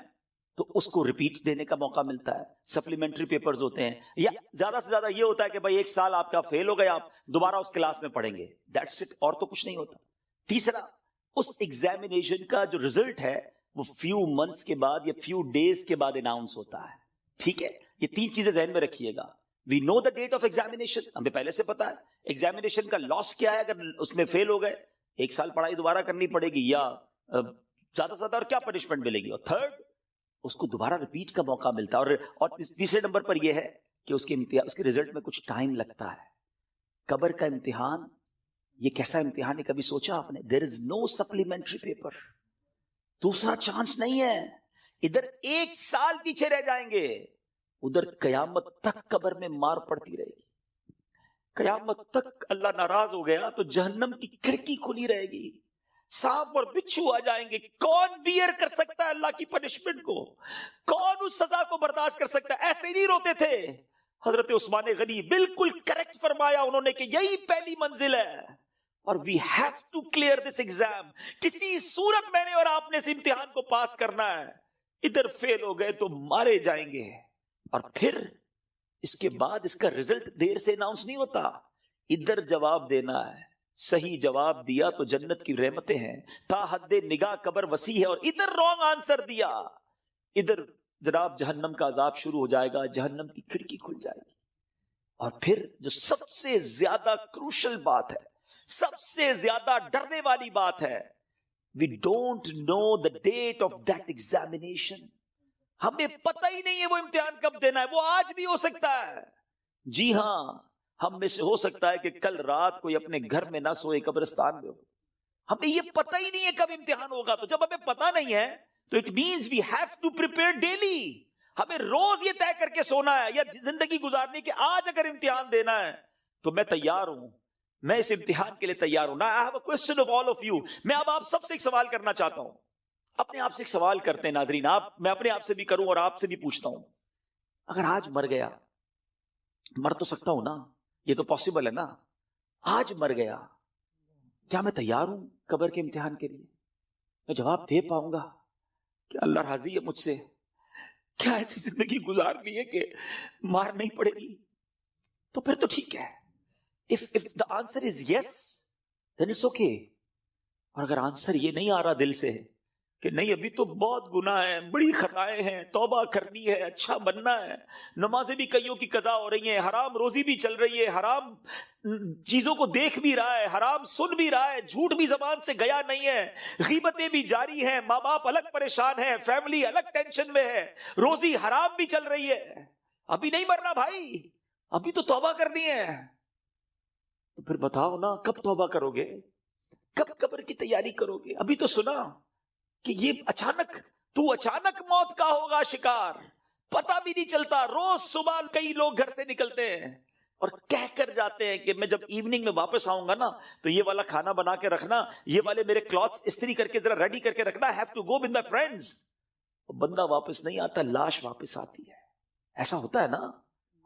تو اس کو ریپیٹ دینے کا موقع ملتا ہے، سپلیمنٹری پیپرز ہوتے ہیں، یا زیادہ سے زیادہ یہ ہوتا ہے کہ بھائی ایک سال آپ کا فیل ہو گیا، آپ دوبارہ اس کلاس میں پڑھیں گے، دیٹس اٹ، اور تو کچھ نہیں ہوتا۔ تیسرا، اس ایگزامینیشن کا جو ریزلٹ ہے وہ فیو منتھس کے بعد یا فیو ڈیز کے بعد اناؤنس ہوتا ہے، ٹھیک ہے۔ یہ تین چیزیں ذہن میں رکھیے گا، وی نو دا ڈیٹ آف ایگزامینیشن، ہمیں پہلے سے پتا ہے ایگزامینیشن کا لاس کیا ہے اگر اس میں فیل ہو گئے، ایک سال پڑھائی دوبارہ کرنی پڑے گی، یا زیادہ سے زیادہ اور کیا پنشمنٹ ملے گی، اور تھرڈ، اس کو دوبارہ ریپیٹ کا موقع ملتا ہے، اور تیسرے نمبر پر یہ ہے کہ اس کے رزلٹ میں کچھ ٹائم لگتا ہے۔ قبر کا امتحان یہ کیسا امتحان ہے، کبھی سوچا آپ نے؟ دیر از نو سپلیمنٹری پیپر، دوسرا چانس نہیں ہے، ادھر ایک سال پیچھے رہ جائیں گے، ادھر قیامت تک قبر میں مار پڑتی رہے گی، قیامت تک اللہ ناراض ہو گیا تو جہنم کی کھڑکی کھلی رہے گی، سانپ اور بچھو آ جائیں گے، کون بیئر کر سکتا ہے اللہ کی پنشمنٹ کو، کون اس سزا کو برداشت کر سکتا ہے؟ ایسے نہیں روتے تھے حضرت عثمان غنی، بالکل کریکٹ فرمایا انہوں نے کہ یہی پہلی منزل ہے، اور we have to clear this exam, کسی صورت میں نے اور آپ نے اس امتحان کو پاس کرنا ہے، ادھر فیل ہو گئے تو مارے جائیں گے، اور پھر اس کے بعد اس کا رزلٹ دیر سے اناؤنس نہیں ہوتا، ادھر جواب دینا ہے، صحیح جواب دیا تو جنت کی رحمتیں ہیں، تا حد نگاہ قبر وسیع ہے، اور ادھر رانگ آنسر دیا، ادھر جناب جہنم کا عذاب شروع ہو جائے گا، جہنم کی کھڑکی کھل جائے گی۔ اور پھر جو سب سے زیادہ کروشل بات ہے، سب سے زیادہ ڈرنے والی بات ہے، we don't know the date of that examination، ہمیں پتہ ہی نہیں ہے وہ امتحان کب دینا ہے، وہ آج بھی ہو سکتا ہے۔ جی ہاں، ہم میں سے ہو سکتا ہے کہ کل رات کوئی اپنے گھر میں نہ سوئے، قبرستان میں ہو، ہمیں یہ پتہ ہی نہیں ہے کب امتحان ہوگا، تو جب ہمیں پتہ نہیں ہے تو it means we have to prepare daily، ہمیں روز یہ طے کر کے سونا ہے یا زندگی گزارنے کہ آج اگر امتحان دینا ہے تو میں تیار ہوں، میں اس امتحان کے لیے تیار ہوں۔ Now I have a question of all of you، میں اب آپ سب سے ایک سوال کرنا چاہتا ہوں، اپنے آپ سے ایک سوال کرتے ہیں ناظرین، میں اپنے آپ سے بھی کروں اور آپ سے بھی پوچھتا ہوں، اگر آج مر گیا، مر تو سکتا ہوں نا، یہ تو پاسبل ہے نا، آج مر گیا، کیا میں تیار ہوں قبر کے امتحان کے لیے؟ میں جواب دے پاؤں گا کہ اللہ راضی ہے مجھ سے؟ کیا ایسی زندگی گزارنی ہے کہ مار نہیں پڑے گی؟ تو پھر تو ٹھیک ہے، if the answer is yes then it's okay، اور اگر آنسر یہ نہیں آ رہا دل سے کہ نہیں ابھی تو بہت گناہ ہے، بڑی خطائیں ہیں، توبہ کرنی ہے، اچھا بننا ہے، نمازیں بھی کئیوں کی قضا ہو رہی ہیں، حرام روزی بھی چل رہی ہے، حرام چیزوں کو دیکھ بھی رہا ہے، حرام سن بھی رہا ہے، جھوٹ بھی زبان سے گیا نہیں ہے، غیبتیں بھی جاری ہیں، ماں باپ الگ پریشان ہیں، فیملی الگ ٹینشن میں ہے، روزی حرام بھی چل رہی ہے، ابھی نہیں مرنا بھائی، ابھی تو توبہ کرنی ہے، تو پھر بتاؤ نا کب توبہ کرو گے، کب قبر کی تیاری کرو گے؟ ابھی تو سنا کہ یہ اچانک موت کا ہوگا شکار، پتہ بھی نہیں چلتا، روز صبح کئی لوگ گھر سے نکلتے ہیں اور کہہ کر جاتے ہیں کہ میں جب ایوننگ میں واپس آؤں گا نا تو یہ والا کھانا بنا کے رکھنا، یہ والے میرے کلاتھس استری کر کے ذرا ریڈی کر کے رکھنا، have to go with my friends. بندہ واپس نہیں آتا، لاش واپس آتی ہے، ایسا ہوتا ہے نا،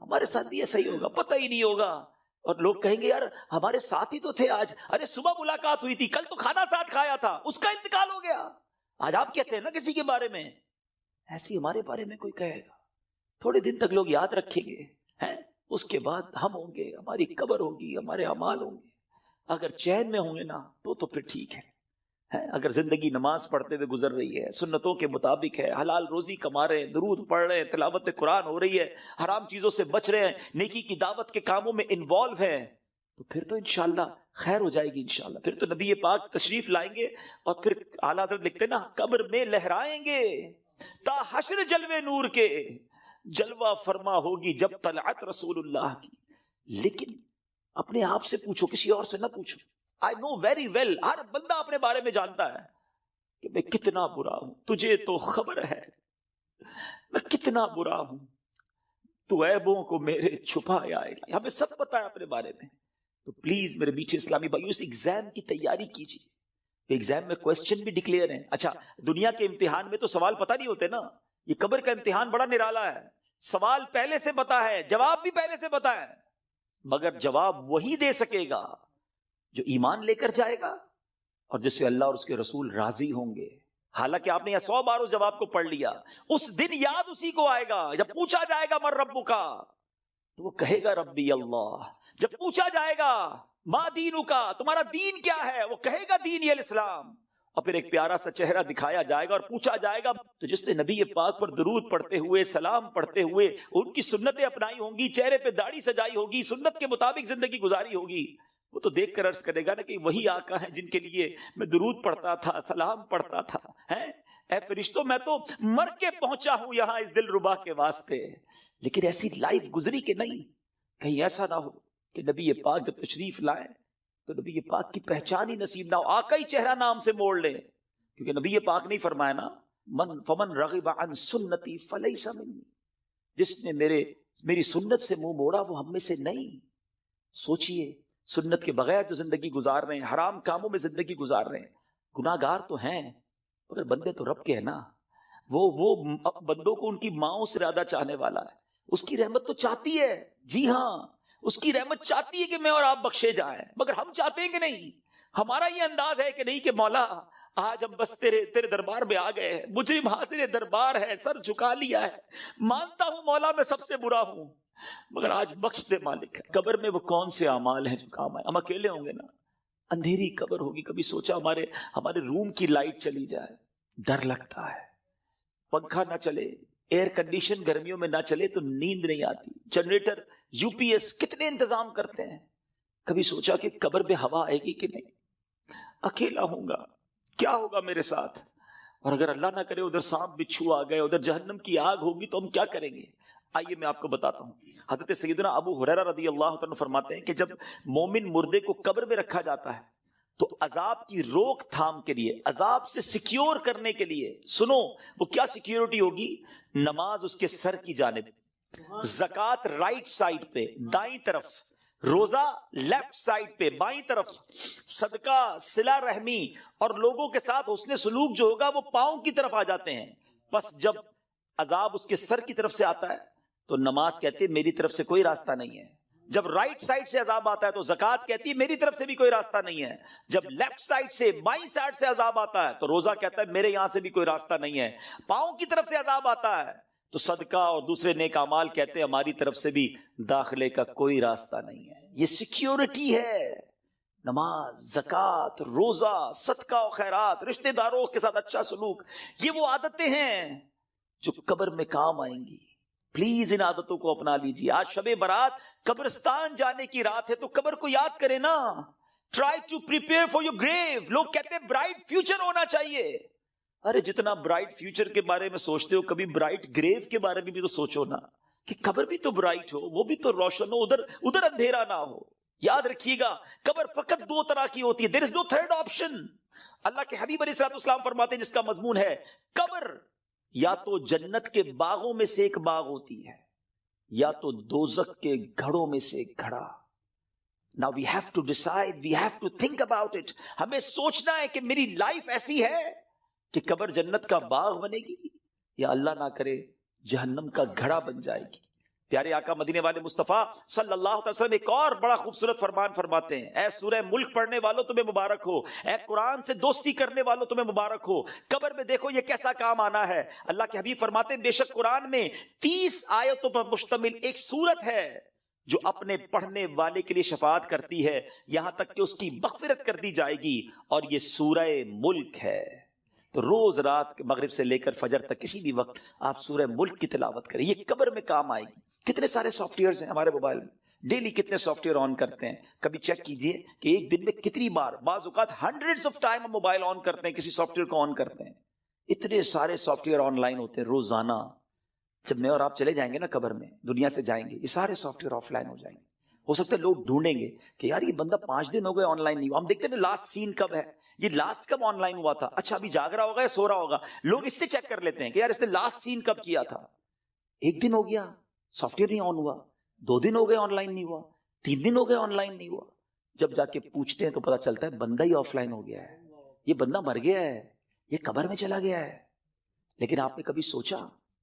ہمارے ساتھ بھی ایسا ہی ہوگا، پتہ ہی نہیں ہوگا، اور لوگ کہیں گے یار ہمارے ساتھ ہی تو تھے آج، ارے صبح ملاقات ہوئی تھی، کل تو کھانا ساتھ کھایا تھا، اس کا انتقال ہو گیا، آج آپ کہتے ہیں نا کسی کے بارے میں، ایسی ہمارے بارے میں کوئی کہے گا، تھوڑے دن تک لوگ یاد رکھیں گے، اس کے بعد ہم ہوں گے، ہماری قبر ہوگی، ہمارے اعمال ہوں گے، اگر چین میں ہوں گے نا تو پھر ٹھیک ہے. اگر زندگی نماز پڑھتے ہوئے گزر رہی ہے، سنتوں کے مطابق ہے، حلال روزی کما رہے ہیں، درود پڑھ رہے ہیں، تلاوت قرآن ہو رہی ہے، حرام چیزوں سے بچ رہے ہیں، نیکی کی دعوت کے کاموں میں انوالو ہیں، تو پھر تو انشاءاللہ خیر ہو جائے گی. انشاءاللہ پھر تو نبی پاک تشریف لائیں گے اور پھر اعلیٰ حضرت لکھتے نا قبر میں لہرائیں گے تا حشر جلوے نور کے، جلوہ فرما ہوگی جب طلعت رسول اللہ کی. لیکن اپنے آپ سے پوچھو، کسی اور سے نہ پوچھو. I know very well، ہر بندہ اپنے بارے میں جانتا ہے کہ میں کتنا برا ہوں. تجھے تو خبر ہے میں کتنا برا ہوں، تو عیبوں کو میرے چھپایا. ہمیں سب پتا ہے اپنے بارے میں. تو پلیز میرے میٹھے اسلامی بھائیو، اس ایگزام کی تیاری کیجیے. ایگزام میں کوسچن بھی ڈکلیئر ہیں. اچھا، دنیا کے امتحان میں تو سوال پتہ نہیں ہوتے نا. یہ قبر کا امتحان بڑا نرالا ہے. سوال پہلے سے پتا ہے، جواب بھی پہلے سے پتا ہے، مگر جواب وہی دے سکے گا جو ایمان لے کر جائے گا اور جس سے اللہ اور اس کے رسول راضی ہوں گے. حالانکہ آپ نے یہ 100 بار اس جواب کو پڑھ لیا، اس دن یاد اسی کو آئے گا. جب پوچھا جائے گا من ربک تو وہ کہے گا ربی اللہ. جب پوچھا جائے گا ما دینک، تمہارا دین کیا ہے، وہ کہے گا دینی الاسلام. اور پھر ایک پیارا سا چہرہ دکھایا جائے گا اور پوچھا جائے گا تو جس نے نبی پاک پر درود پڑھتے ہوئے، سلام پڑھتے ہوئے ان کی سنتیں اپنائی ہوں گی، چہرے پہ داڑھی سجائی ہوگی، سنت کے مطابق زندگی گزاری ہوگی، وہ تو دیکھ کر عرض کرے گا نا کہ وہی آقا ہیں جن کے لیے میں درود پڑھتا تھا، سلام پڑھتا تھا. اے فرشتوں، میں تو مر کے پہنچا ہوں یہاں اس دل ربا کے واسطے، لیکن ایسی لائف گزری کہ نہیں. کہیں ایسا نہ ہو کہ نبی پاک جب تشریف لائیں تو نبی پاک کی پہچان ہی نصیب نہ ہو، آقا ہی چہرہ نام سے موڑ لے. کیونکہ نبی پاک نہیں فرمایا نا فمن رغب عن سنتی فلیس منی، جس نے میری سنت سے منہ موڑا وہ ہم میں سے نہیں. سوچئے، سنت کے بغیر جو زندگی گزار رہے ہیں، حرام کاموں میں زندگی گزار رہے ہیں، گناہ گار تو ہیں مگر بندے تو رب کے ہیں نا. وہ بندوں کو ان کی ماؤں سے زیادہ چاہنے والا ہے. اس کی رحمت تو چاہتی ہے، جی ہاں، اس کی رحمت چاہتی ہے کہ میں اور آپ بخشے جائیں، مگر ہم چاہتے ہیں کہ نہیں. ہمارا یہ انداز ہے کہ نہیں کہ مولا آج ہم بس تیرے دربار میں آ گئے ہیں، مجرم حاضر دربار ہے، سر جھکا لیا ہے، مانتا ہوں مولا میں سب سے برا ہوں، مگر آج بخش دے مالک. قبر میں وہ کون سے اعمال ہیں جو کام آئے؟ ہم اکیلے ہوں گے نا، اندھیری قبر ہوگی. کبھی سوچا ہمارے روم کی لائٹ چلی جائے، ڈر لگتا ہے. پنکھا نہ چلے، ایئر کنڈیشن گرمیوں میں نہ چلے تو نیند نہیں آتی. جنریٹر، یو پی ایس کتنے انتظام کرتے ہیں. کبھی سوچا کہ قبر میں ہوا آئے گی کہ نہیں؟ اکیلا ہوں گا، کیا ہوگا میرے ساتھ؟ اور اگر اللہ نہ کرے ادھر سانپ بچھو آ گئے، ادھر جہنم کی آگ ہوگی تو ہم کیا کریں گے؟ آئیے میں آپ کو بتاتا ہوں. حضرت سیدنا ابو ہریرہ رضی اللہ عنہ فرماتے ہیں کہ جب مومن مردے کو قبر میں رکھا جاتا ہے تو عذاب کی روک تھام کے لیے، عذاب سے سیکیور کرنے کے لیے، سنو وہ کیا سیکیورٹی ہوگی؟ نماز اس کے سر کی جانب، زکوٰۃ رائٹ سائڈ پہ دائیں طرف، روزہ لیفٹ سائڈ پہ بائیں طرف، صدقہ، صلہ رحمی اور لوگوں کے ساتھ حسن سلوک جو ہوگا وہ پاؤں کی طرف آ جاتے ہیں. بس جب عذاب اس کے سر کی طرف سے آتا ہے تو نماز کہتی ہے میری طرف سے کوئی راستہ نہیں ہے. جب رائٹ سائڈ سے عذاب آتا ہے تو زکوٰۃ کہتی ہے میری طرف سے بھی کوئی راستہ نہیں ہے. جب لیفٹ سائڈ سے، بائیں سائڈ سے عذاب آتا ہے تو روزہ کہتا ہے میرے یہاں سے بھی کوئی راستہ نہیں ہے. پاؤں کی طرف سے عذاب آتا ہے تو صدقہ اور دوسرے نیک اعمال کہتے ہیں ہماری طرف سے بھی داخلے کا کوئی راستہ نہیں ہے. یہ سیکیورٹی ہے. نماز، زکوٰۃ، روزہ، صدقہ و خیرات، رشتہ داروں کے ساتھ اچھا سلوک، یہ وہ عادتیں ہیں جو قبر میں کام آئیں گی. پلیز ان عادتوں کو اپنا لیجیے. آج شب برات قبرستان جانے کی رات ہے تو قبر کو یاد کریں نا. Try to prepare for your grave. لوگ کہتے ہیں برائٹ فیوچر ہونا چاہیے. ارے جتنا برائٹ فیوچر کے بارے میں سوچتے ہو کبھی برائٹ گریو کے بارے میں بھی تو سوچو نا، کہ قبر بھی تو برائٹ ہو، وہ بھی تو روشن ہو، ادھر اندھیرا نہ ہو. یاد رکھیے گا قبر فقط 2 طرح کی ہوتی ہے. دیر از نو تھرڈ آپشن. اللہ کے حبیب علیہ الصلوۃ والسلام فرماتے ہیں جس کا مضمون ہے قبر یا تو جنت کے باغوں میں سے ایک باغ ہوتی ہے یا تو دوزخ کے گھڑوں میں سے ایک گھڑا. Now we have to decide, we have to think about it. ہمیں سوچنا ہے کہ میری لائف ایسی ہے کہ قبر جنت کا باغ بنے گی یا اللہ نہ کرے جہنم کا گھڑا بن جائے گی. پیارے آقا مدینے والے مصطفیٰ صلی اللہ علیہ وسلم ایک اور بڑا خوبصورت فرمان فرماتے ہیں. اے سورہ ملک پڑھنے والوں تمہیں مبارک ہو، اے قرآن سے دوستی کرنے والوں تمہیں مبارک ہو. قبر میں دیکھو یہ کیسا کام آنا ہے. اللہ کے حبیب فرماتے ہیں بے شک قرآن میں 30 آیتوں پر مشتمل ایک سورت ہے جو اپنے پڑھنے والے کے لیے شفاعت کرتی ہے یہاں تک کہ اس کی مغفرت کر دی جائے گی، اور یہ سورہ ملک ہے۔ تو روز رات مغرب سے لے کر فجر تک کسی بھی وقت آپ سورہ ملک کی تلاوت کریں، یہ قبر میں کام آئے گی۔ کتنے سارے سافٹ ویئرز ہیں ہمارے موبائل میں، ڈیلی کتنے سافٹ ویئر آن کرتے ہیں، کبھی چیک کیجئے کہ ایک دن میں کتنی بار، بعض اوقات ہنڈریڈز آف ٹائم ہم موبائل آن کرتے ہیں، کسی سافٹ ویئر کو آن کرتے ہیں۔ اتنے سارے سافٹ ویئر آن لائن ہوتے ہیں روزانہ۔ جب میں اور آپ چلے جائیں گے نا قبر میں، دنیا سے جائیں گے، یہ سارے سافٹ ویئر آف لائن ہو جائیں گے۔ ہو سکتا ہے لوگ ڈھونڈیں گے کہ یار یہ بندہ 5 دن ہو گئے آن لائن نہیں ہوا، ہم دیکھتے ہیں لاسٹ سین کب ہے، یہ لاسٹ کب آن لائن ہوا تھا، اچھا ابھی جاگ رہا ہوگا یا سو رہا ہوگا، لوگ اس سے چیک کر لیتے ہیں کہ یار اس نے لاسٹ سین کب کیا تھا۔ 1 دن ہو گیا سافٹ ویئر نہیں آن ہوا، 2 دن ہو گئے آن لائن نہیں ہوا، 3 دن ہو گئے آن لائن نہیں ہوا۔ جب جا کے پوچھتے ہیں تو پتا چلتا ہے بندہ ہی آف لائن ہو گیا ہے، یہ بندہ مر گیا ہے، یہ قبر میں چلا گیا ہے۔ لیکن آپ نے کبھی سوچا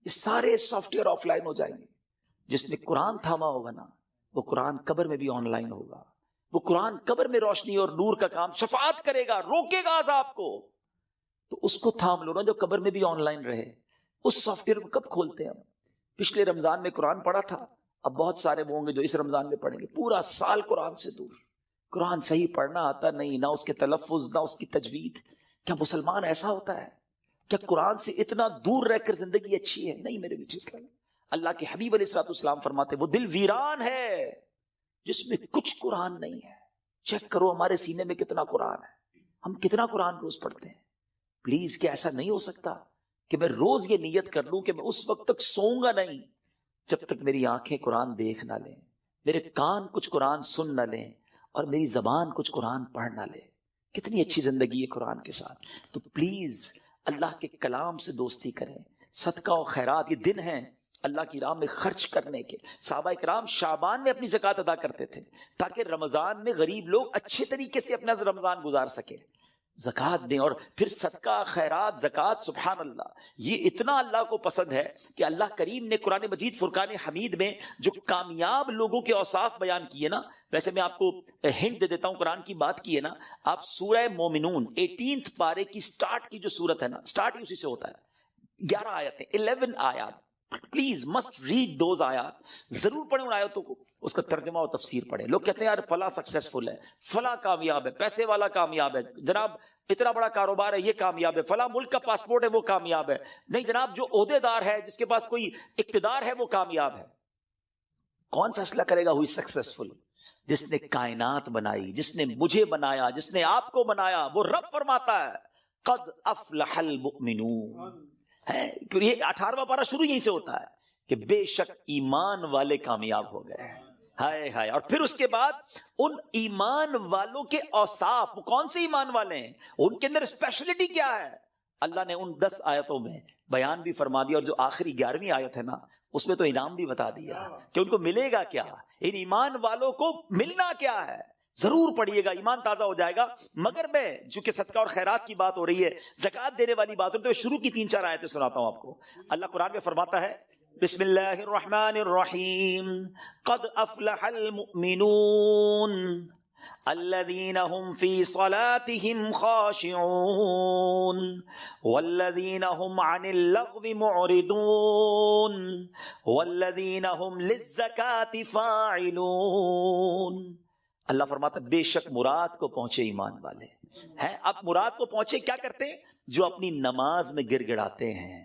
یہ سارے سافٹ ویئر آف لائن ہو جائیں گے، جس نے قرآن تھاما ہوگا نا وہ قرآن قبر میں بھی آن لائن ہوگا، وہ قرآن قبر میں روشنی اور نور کا کام شفاعت کرے گا، روکے گا عذاب کو۔ تو اس کو تھام لو نا جو قبر میں بھی آن لائن رہے۔ اس سافٹ ویئر کو کب کھولتے ہیں ہم؟ پچھلے رمضان میں قرآن پڑھا تھا، اب بہت سارے وہ ہوں گے جو اس رمضان میں پڑھیں گے، پورا سال قرآن سے دور، قرآن صحیح پڑھنا آتا نہیں، نہ اس کے تلفظ نہ اس کی تجوید۔ کیا مسلمان ایسا ہوتا ہے؟ کیا قرآن سے اتنا دور رہ کر زندگی اچھی ہے؟ نہیں میرے بیچ اسلام۔ اللہ کے حبیب علیہ الصلوۃ والسلام فرماتے وہ دل ویران ہے جس میں کچھ قرآن نہیں ہے۔ چیک کرو ہمارے سینے میں کتنا قرآن ہے، ہم کتنا قرآن روز پڑھتے ہیں۔ پلیز کیا ایسا نہیں ہو سکتا کہ میں روز یہ نیت کر لوں کہ میں اس وقت تک سوؤں گا نہیں جب تک میری آنکھیں قرآن دیکھ نہ لیں، میرے کان کچھ قرآن سن نہ لیں، اور میری زبان کچھ قرآن پڑھ نہ لے۔ کتنی اچھی زندگی ہے قرآن کے ساتھ۔ تو پلیز اللہ کے کلام سے دوستی کریں۔ صدقہ و خیرات یہ دن ہیں اللہ کی راہ میں خرچ کرنے کے۔ صحابہ کرام شعبان میں اپنی زکوٰۃ ادا کرتے تھے تاکہ رمضان میں غریب لوگ اچھے طریقے سے اپنا رمضان گزار سکے۔ زکوٰۃ دیں، اور پھر صدقہ خیرات زکوٰۃ، سبحان اللہ، یہ اتنا اللہ کو پسند ہے کہ اللہ کریم نے قرآن مجید فرقان حمید میں جو کامیاب لوگوں کے اوصاف بیان کیے نا، ویسے میں آپ کو ہنٹ دے دیتا ہوں، قرآن کی بات کی ہے نا، آپ سورہ مومنون 18 پارے کی سٹارٹ کی جو سورت ہے نا، سٹارٹ ہی اسی سے ہوتا ہے، 11 آیتیں، 11 آیات۔ پلیز مسٹ ریڈ دوز آیات، ضرور پڑھیں ان آیتوں کو، اس کا ترجمہ و تفسیر پڑھیں۔ لوگ کہتے ہیں یار فلاں سکسیسفل ہے، فلاں کامیاب ہے، پیسے والا کامیاب ہے، جناب اتنا بڑا کاروبار ہے یہ کامیاب ہے، فلاں ملک کا پاسپورٹ ہے وہ کامیاب ہے۔ نہیں جناب، جو عہدے دار ہے، جس کے پاس کوئی اقتدار ہے وہ کامیاب ہے۔ کون فیصلہ کرے گا ہوئی سکسیسفل؟ جس نے کائنات بنائی، جس نے مجھے بنایا، جس نے آپ کو بنایا، وہ رب فرماتا ہے قد افلح المؤمنون ہے۔ یہ 18واں پارہ شروع یہیں سے ہوتا ہے کہ بے شک ایمان والے کامیاب ہو گئے۔ ہائے ہائے، اور پھر اس کے بعد ان ایمان والوں کے اوصاف، وہ کون سے ایمان والے ہیں، ان کے اندر اسپیشلٹی کیا ہے، اللہ نے ان 10 آیتوں میں بیان بھی فرما دیا، اور جو آخری 11ویں آیت ہے نا اس میں تو انعام بھی بتا دیا کہ ان کو ملے گا کیا، ان ایمان والوں کو ملنا کیا ہے۔ ضرور پڑھیے گا، ایمان تازہ ہو جائے گا۔ مگر میں چونکہ صدقہ اور خیرات کی بات ہو رہی ہے، زکوٰۃ دینے والی بات ہو رہی ہے، تو شروع کی 3-4 آیتیں سناتا ہوں آپ کو۔ اللہ قرآن میں فرماتا ہے بسم اللہ الرحمن الرحیم قد افلح المؤمنون الذین هم فی صلاتهم خاشعون والذین هم عن اللغو معرضون والذین هم للزکاة فاعلون۔ اللہ فرماتا ہے بے شک مراد کو پہنچے ایمان والے ہیں۔ اب مراد کو پہنچے کیا کرتے ہیں؟ جو اپنی نماز میں گر گڑاتے ہیں۔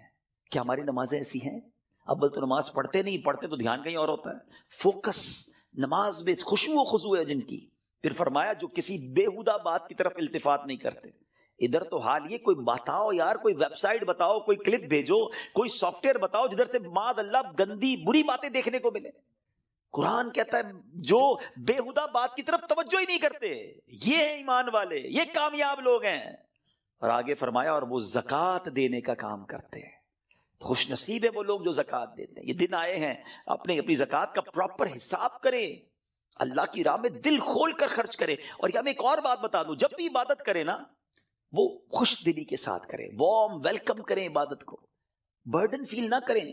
کیا ہماری نمازیں ایسی ہیں؟ اول تو نماز پڑھتے نہیں، پڑھتے تو دھیان کہیں اور ہوتا ہے، فوکس نماز میں خشوع و خضوع ہے جن کی۔ پھر فرمایا جو کسی بیہودہ بات کی طرف التفات نہیں کرتے۔ ادھر تو حال یہ، کوئی بتاؤ یار، کوئی ویب سائٹ بتاؤ، کوئی کلپ بھیجو، کوئی سافٹ ویئر بتاؤ جدھر سے معاذ اللہ گندی بری باتیں دیکھنے کو ملے۔ قرآن کہتا ہے جو بیہودہ بات کی طرف توجہ ہی نہیں کرتے، یہ ہیں ایمان والے، یہ کامیاب لوگ ہیں۔ اور آگے فرمایا اور وہ زکوٰۃ دینے کا کام کرتے ہیں۔ خوش نصیب ہے وہ لوگ جو زکوٰۃ دیتے ہیں۔ یہ دن آئے ہیں اپنی زکوٰۃ کا پراپر حساب کریں، اللہ کی راہ میں دل کھول کر خرچ کریں۔ اور یہ میں ایک اور بات بتا دوں، جب بھی عبادت کریں نا وہ خوش دلی کے ساتھ کریں، وارم ویلکم کریں عبادت کو، برڈن فیل نہ کریں۔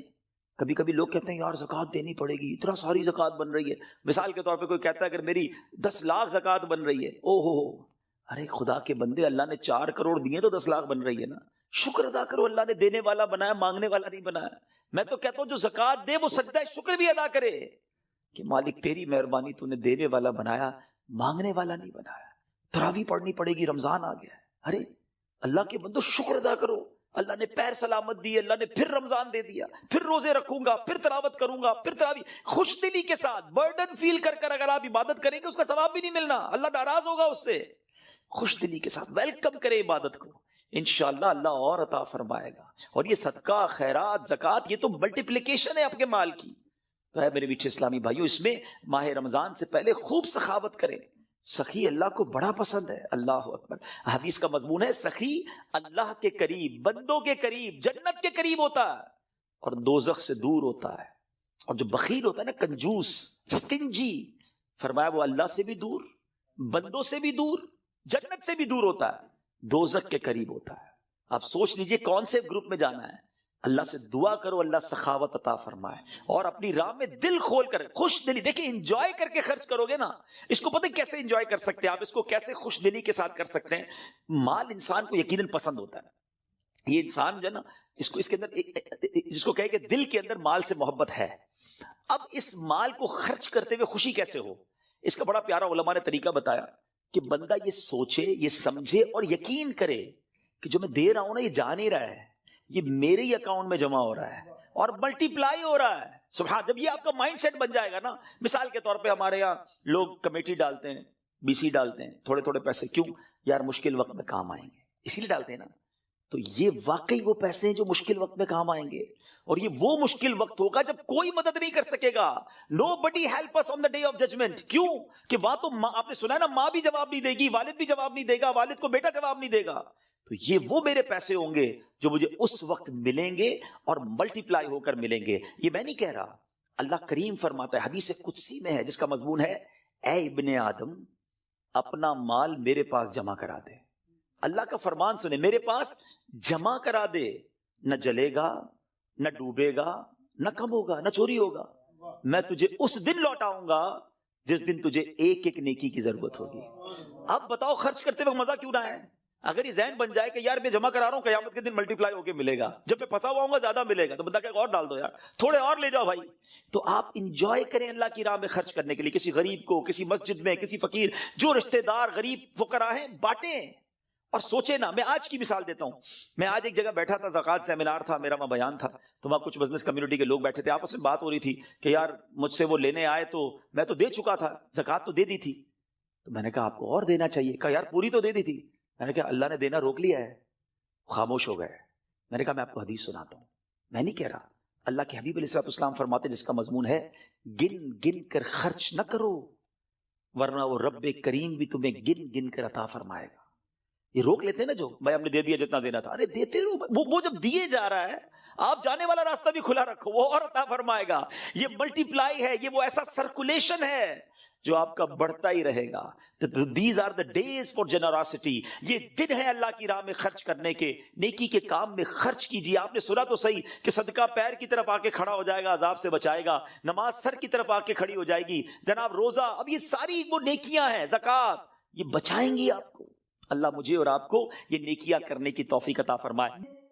کبھی کبھی لوگ کہتے ہیں یار زکوٰۃ دینی پڑے گی، اتنا ساری زکوٰۃ بن رہی ہے۔ مثال کے طور پہ کوئی کہتا ہے اگر میری 10 لاکھ زکوٰۃ بن رہی ہے، او ہو، ارے خدا کے بندے، اللہ نے 4 کروڑ دیے تو 10 لاکھ بن رہی ہے نا، شکر ادا کرو، اللہ نے دینے والا بنایا، مانگنے والا نہیں بنایا۔ میں تو کہتا ہوں جو زکوٰۃ دے وہ سجدہ شکر بھی ادا کرے۔ کہ مالک تیری مہربانی، تو نے دینے والا بنایا، مانگنے والا نہیں بنایا۔ تراویح پڑھنی پڑے گی، رمضان آ گیا ہے۔ ارے اللہ کے بندو شکر ادا کرو، اللہ نے پیر سلامت دی، اللہ نے پھر رمضان دے دیا، پھر روزے رکھوں گا، پھر تلاوت کروں گا، پھر تراویح۔ خوش دلی کے ساتھ برڈن فیل کر کر اگر آپ عبادت کریں گے اس کا ثواب بھی نہیں ملنا، اللہ ناراض ہوگا اس سے۔ خوش دلی کے ساتھ ویلکم کرے عبادت کو، انشاءاللہ اللہ اور عطا فرمائے گا۔ اور یہ صدقہ، خیرات، زکوٰۃ، یہ تو ملٹیپلیکیشن ہے آپ کے مال کی۔ تو ہے میرے میٹھے اسلامی بھائیوں، اس میں ماہ رمضان سے پہلے خوب سخاوت کریں۔ سخی اللہ کو بڑا پسند ہے، اللہ اکبر۔ حدیث کا مضمون ہے سخی اللہ کے قریب، بندوں کے قریب، جنت کے قریب ہوتا ہے اور دوزخ سے دور ہوتا ہے۔ اور جو بخیل ہوتا ہے نا، کنجوس، سٹنجی، فرمایا وہ اللہ سے بھی دور، بندوں سے بھی دور، جنت سے بھی دور ہوتا ہے، دوزخ کے قریب ہوتا ہے۔ آپ سوچ لیجئے کون سے گروپ میں جانا ہے۔ اللہ سے دعا کرو اللہ سخاوت عطا فرمائے اور اپنی راہ میں دل کھول کر، خوش دلی، دیکھیں انجوائے کر کے خرچ کرو گے نا، اس کو پتہ کیسے انجوائے کر سکتے ہیں آپ، اس کو کیسے خوش دلی کے ساتھ کر سکتے ہیں۔ مال انسان کو یقیناً پسند ہوتا ہے، یہ انسان جو ہے نا، اس کے اندر جس کو کہے کہ دل کے اندر مال سے محبت ہے۔ اب اس مال کو خرچ کرتے ہوئے خوشی کیسے ہو، اس کا بڑا پیارا علماء نے طریقہ بتایا کہ بندہ یہ سوچے، یہ سمجھے اور یقین کرے کہ جو میں دے رہا ہوں نا، یہ جا نہیں رہا ہے، یہ میرے ہی اکاؤنٹ میں جمع ہو رہا ہے اور ملٹی پلائی ہو رہا ہے۔ سبحان، جب یہ آپ کا مائنڈ سیٹ بن جائے گا نا، مثال کے طور پہ ہمارے یہاں لوگ کمیٹی ڈالتے ہیں، بی سی ڈالتے ہیں، تھوڑے تھوڑے پیسے، کیوں یار مشکل وقت میں کام آئیں گے، اسی لیے ڈالتے ہیں نا۔ تو یہ واقعی وہ پیسے ہیں جو مشکل وقت میں کام آئیں گے، اور یہ وہ مشکل وقت ہوگا جب کوئی مدد نہیں کر سکے گا۔ Nobody help is on the day of judgement. کیوں کہ وہاں تو آپ نے سنا ہے نا، ماں بھی جواب نہیں دے گی، والد بھی جواب نہیں دے گا، والد کو بیٹا جواب نہیں دے گا۔ تو یہ وہ میرے پیسے ہوں گے جو مجھے اس وقت ملیں گے اور ملٹی پلائی ہو کر ملیں گے۔ یہ میں نہیں کہہ رہا، اللہ کریم فرماتا ہے، حدیث قدسی میں ہے جس کا مضمون ہے، اے ابن آدم اپنا مال میرے پاس جمع کرا دے۔ اللہ کا فرمان سنے، میرے پاس جمع کرا دے، نہ جلے گا، نہ ڈوبے گا، نہ کم ہوگا، نہ چوری ہوگا۔ میں تجھے اس دن لوٹاؤں گا جس دن تجھے ایک ایک نیکی کی ضرورت ہوگی۔ اب بتاؤ خرچ کرتے وقت مزہ کیوں نہ ہے؟ اگر یہ ذہن بن جائے کہ یار میں جمع کرا رہا ہوں، قیامت کے دن ملٹی پلائی ہو کے ملے گا، جب میں پھنسا ہوا ہوں گا زیادہ ملے گا، تو بندہ کہ اور ڈال دو یار، تھوڑے اور لے جاؤ بھائی۔ تو آپ انجوائے کریں اللہ کی راہ میں خرچ کرنے کے لیے، کسی غریب کو، کسی مسجد میں، کسی فقیر، جو رشتہ دار غریب فقراء ہیں، بانٹیں۔ اور سوچے نا، میں آج کی مثال دیتا ہوں، میں آج ایک جگہ بیٹھا تھا، زکوٰۃ سیمینار تھا میرا، وہاں بیان تھا، تو وہاں کچھ بزنس کمیونٹی کے لوگ بیٹھے تھے، آپس میں بات ہو رہی تھی کہ یار مجھ سے وہ لینے آئے تو میں تو دے چکا تھا، زکوٰۃ تو دے دی تھی۔ تو میں نے کہا آپ کو اور دینا چاہیے، کہا یار پوری تو دے دی تھی۔ میں نے کہا اللہ نے دینا روک لیا ہے، خاموش ہو گئے۔ میں نے کہا میں آپ کو حدیث سناتا ہوں، میں نہیں کہہ رہا، اللہ کے حبیب علیہ الصلوۃ والسلام فرماتے جس کا مضمون ہے، گن گن کر خرچ نہ کرو ورنہ وہ رب کریم بھی تمہیں گن گن کر عطا فرمائے گا۔ یہ روک لیتے ہیں نا جو، بھائی ہم نے دے دیا جتنا دینا تھا، ارے دیتے رہو، وہ جب دیے جا رہا ہے، آپ جانے والا راستہ بھی کھلا رکھو، وہ اور عطا فرمائے گا۔ یہ ملٹی پلائی ہے، یہ وہ ایسا سرکولیشن ہے جو آپ کا بڑھتا ہی رہے گا۔ These are the days for generosity۔ یہ دن ہے اللہ کی راہ میں خرچ کرنے کے، نیکی کے کام میں خرچ کیجیے۔ آپ نے سنا تو صحیح کہ صدقہ پیر کی طرف آ کے کھڑا ہو جائے گا، عذاب سے بچائے گا، نماز سر کی طرف آ کے کھڑی ہو جائے گی، جناب روزہ، اب یہ ساری وہ نیکیاں ہیں، زکوٰۃ، یہ بچائیں گی آپ کو۔ اللہ مجھے اور آپ کو یہ نیکیاں کرنے کی توفیق عطا فرمائے۔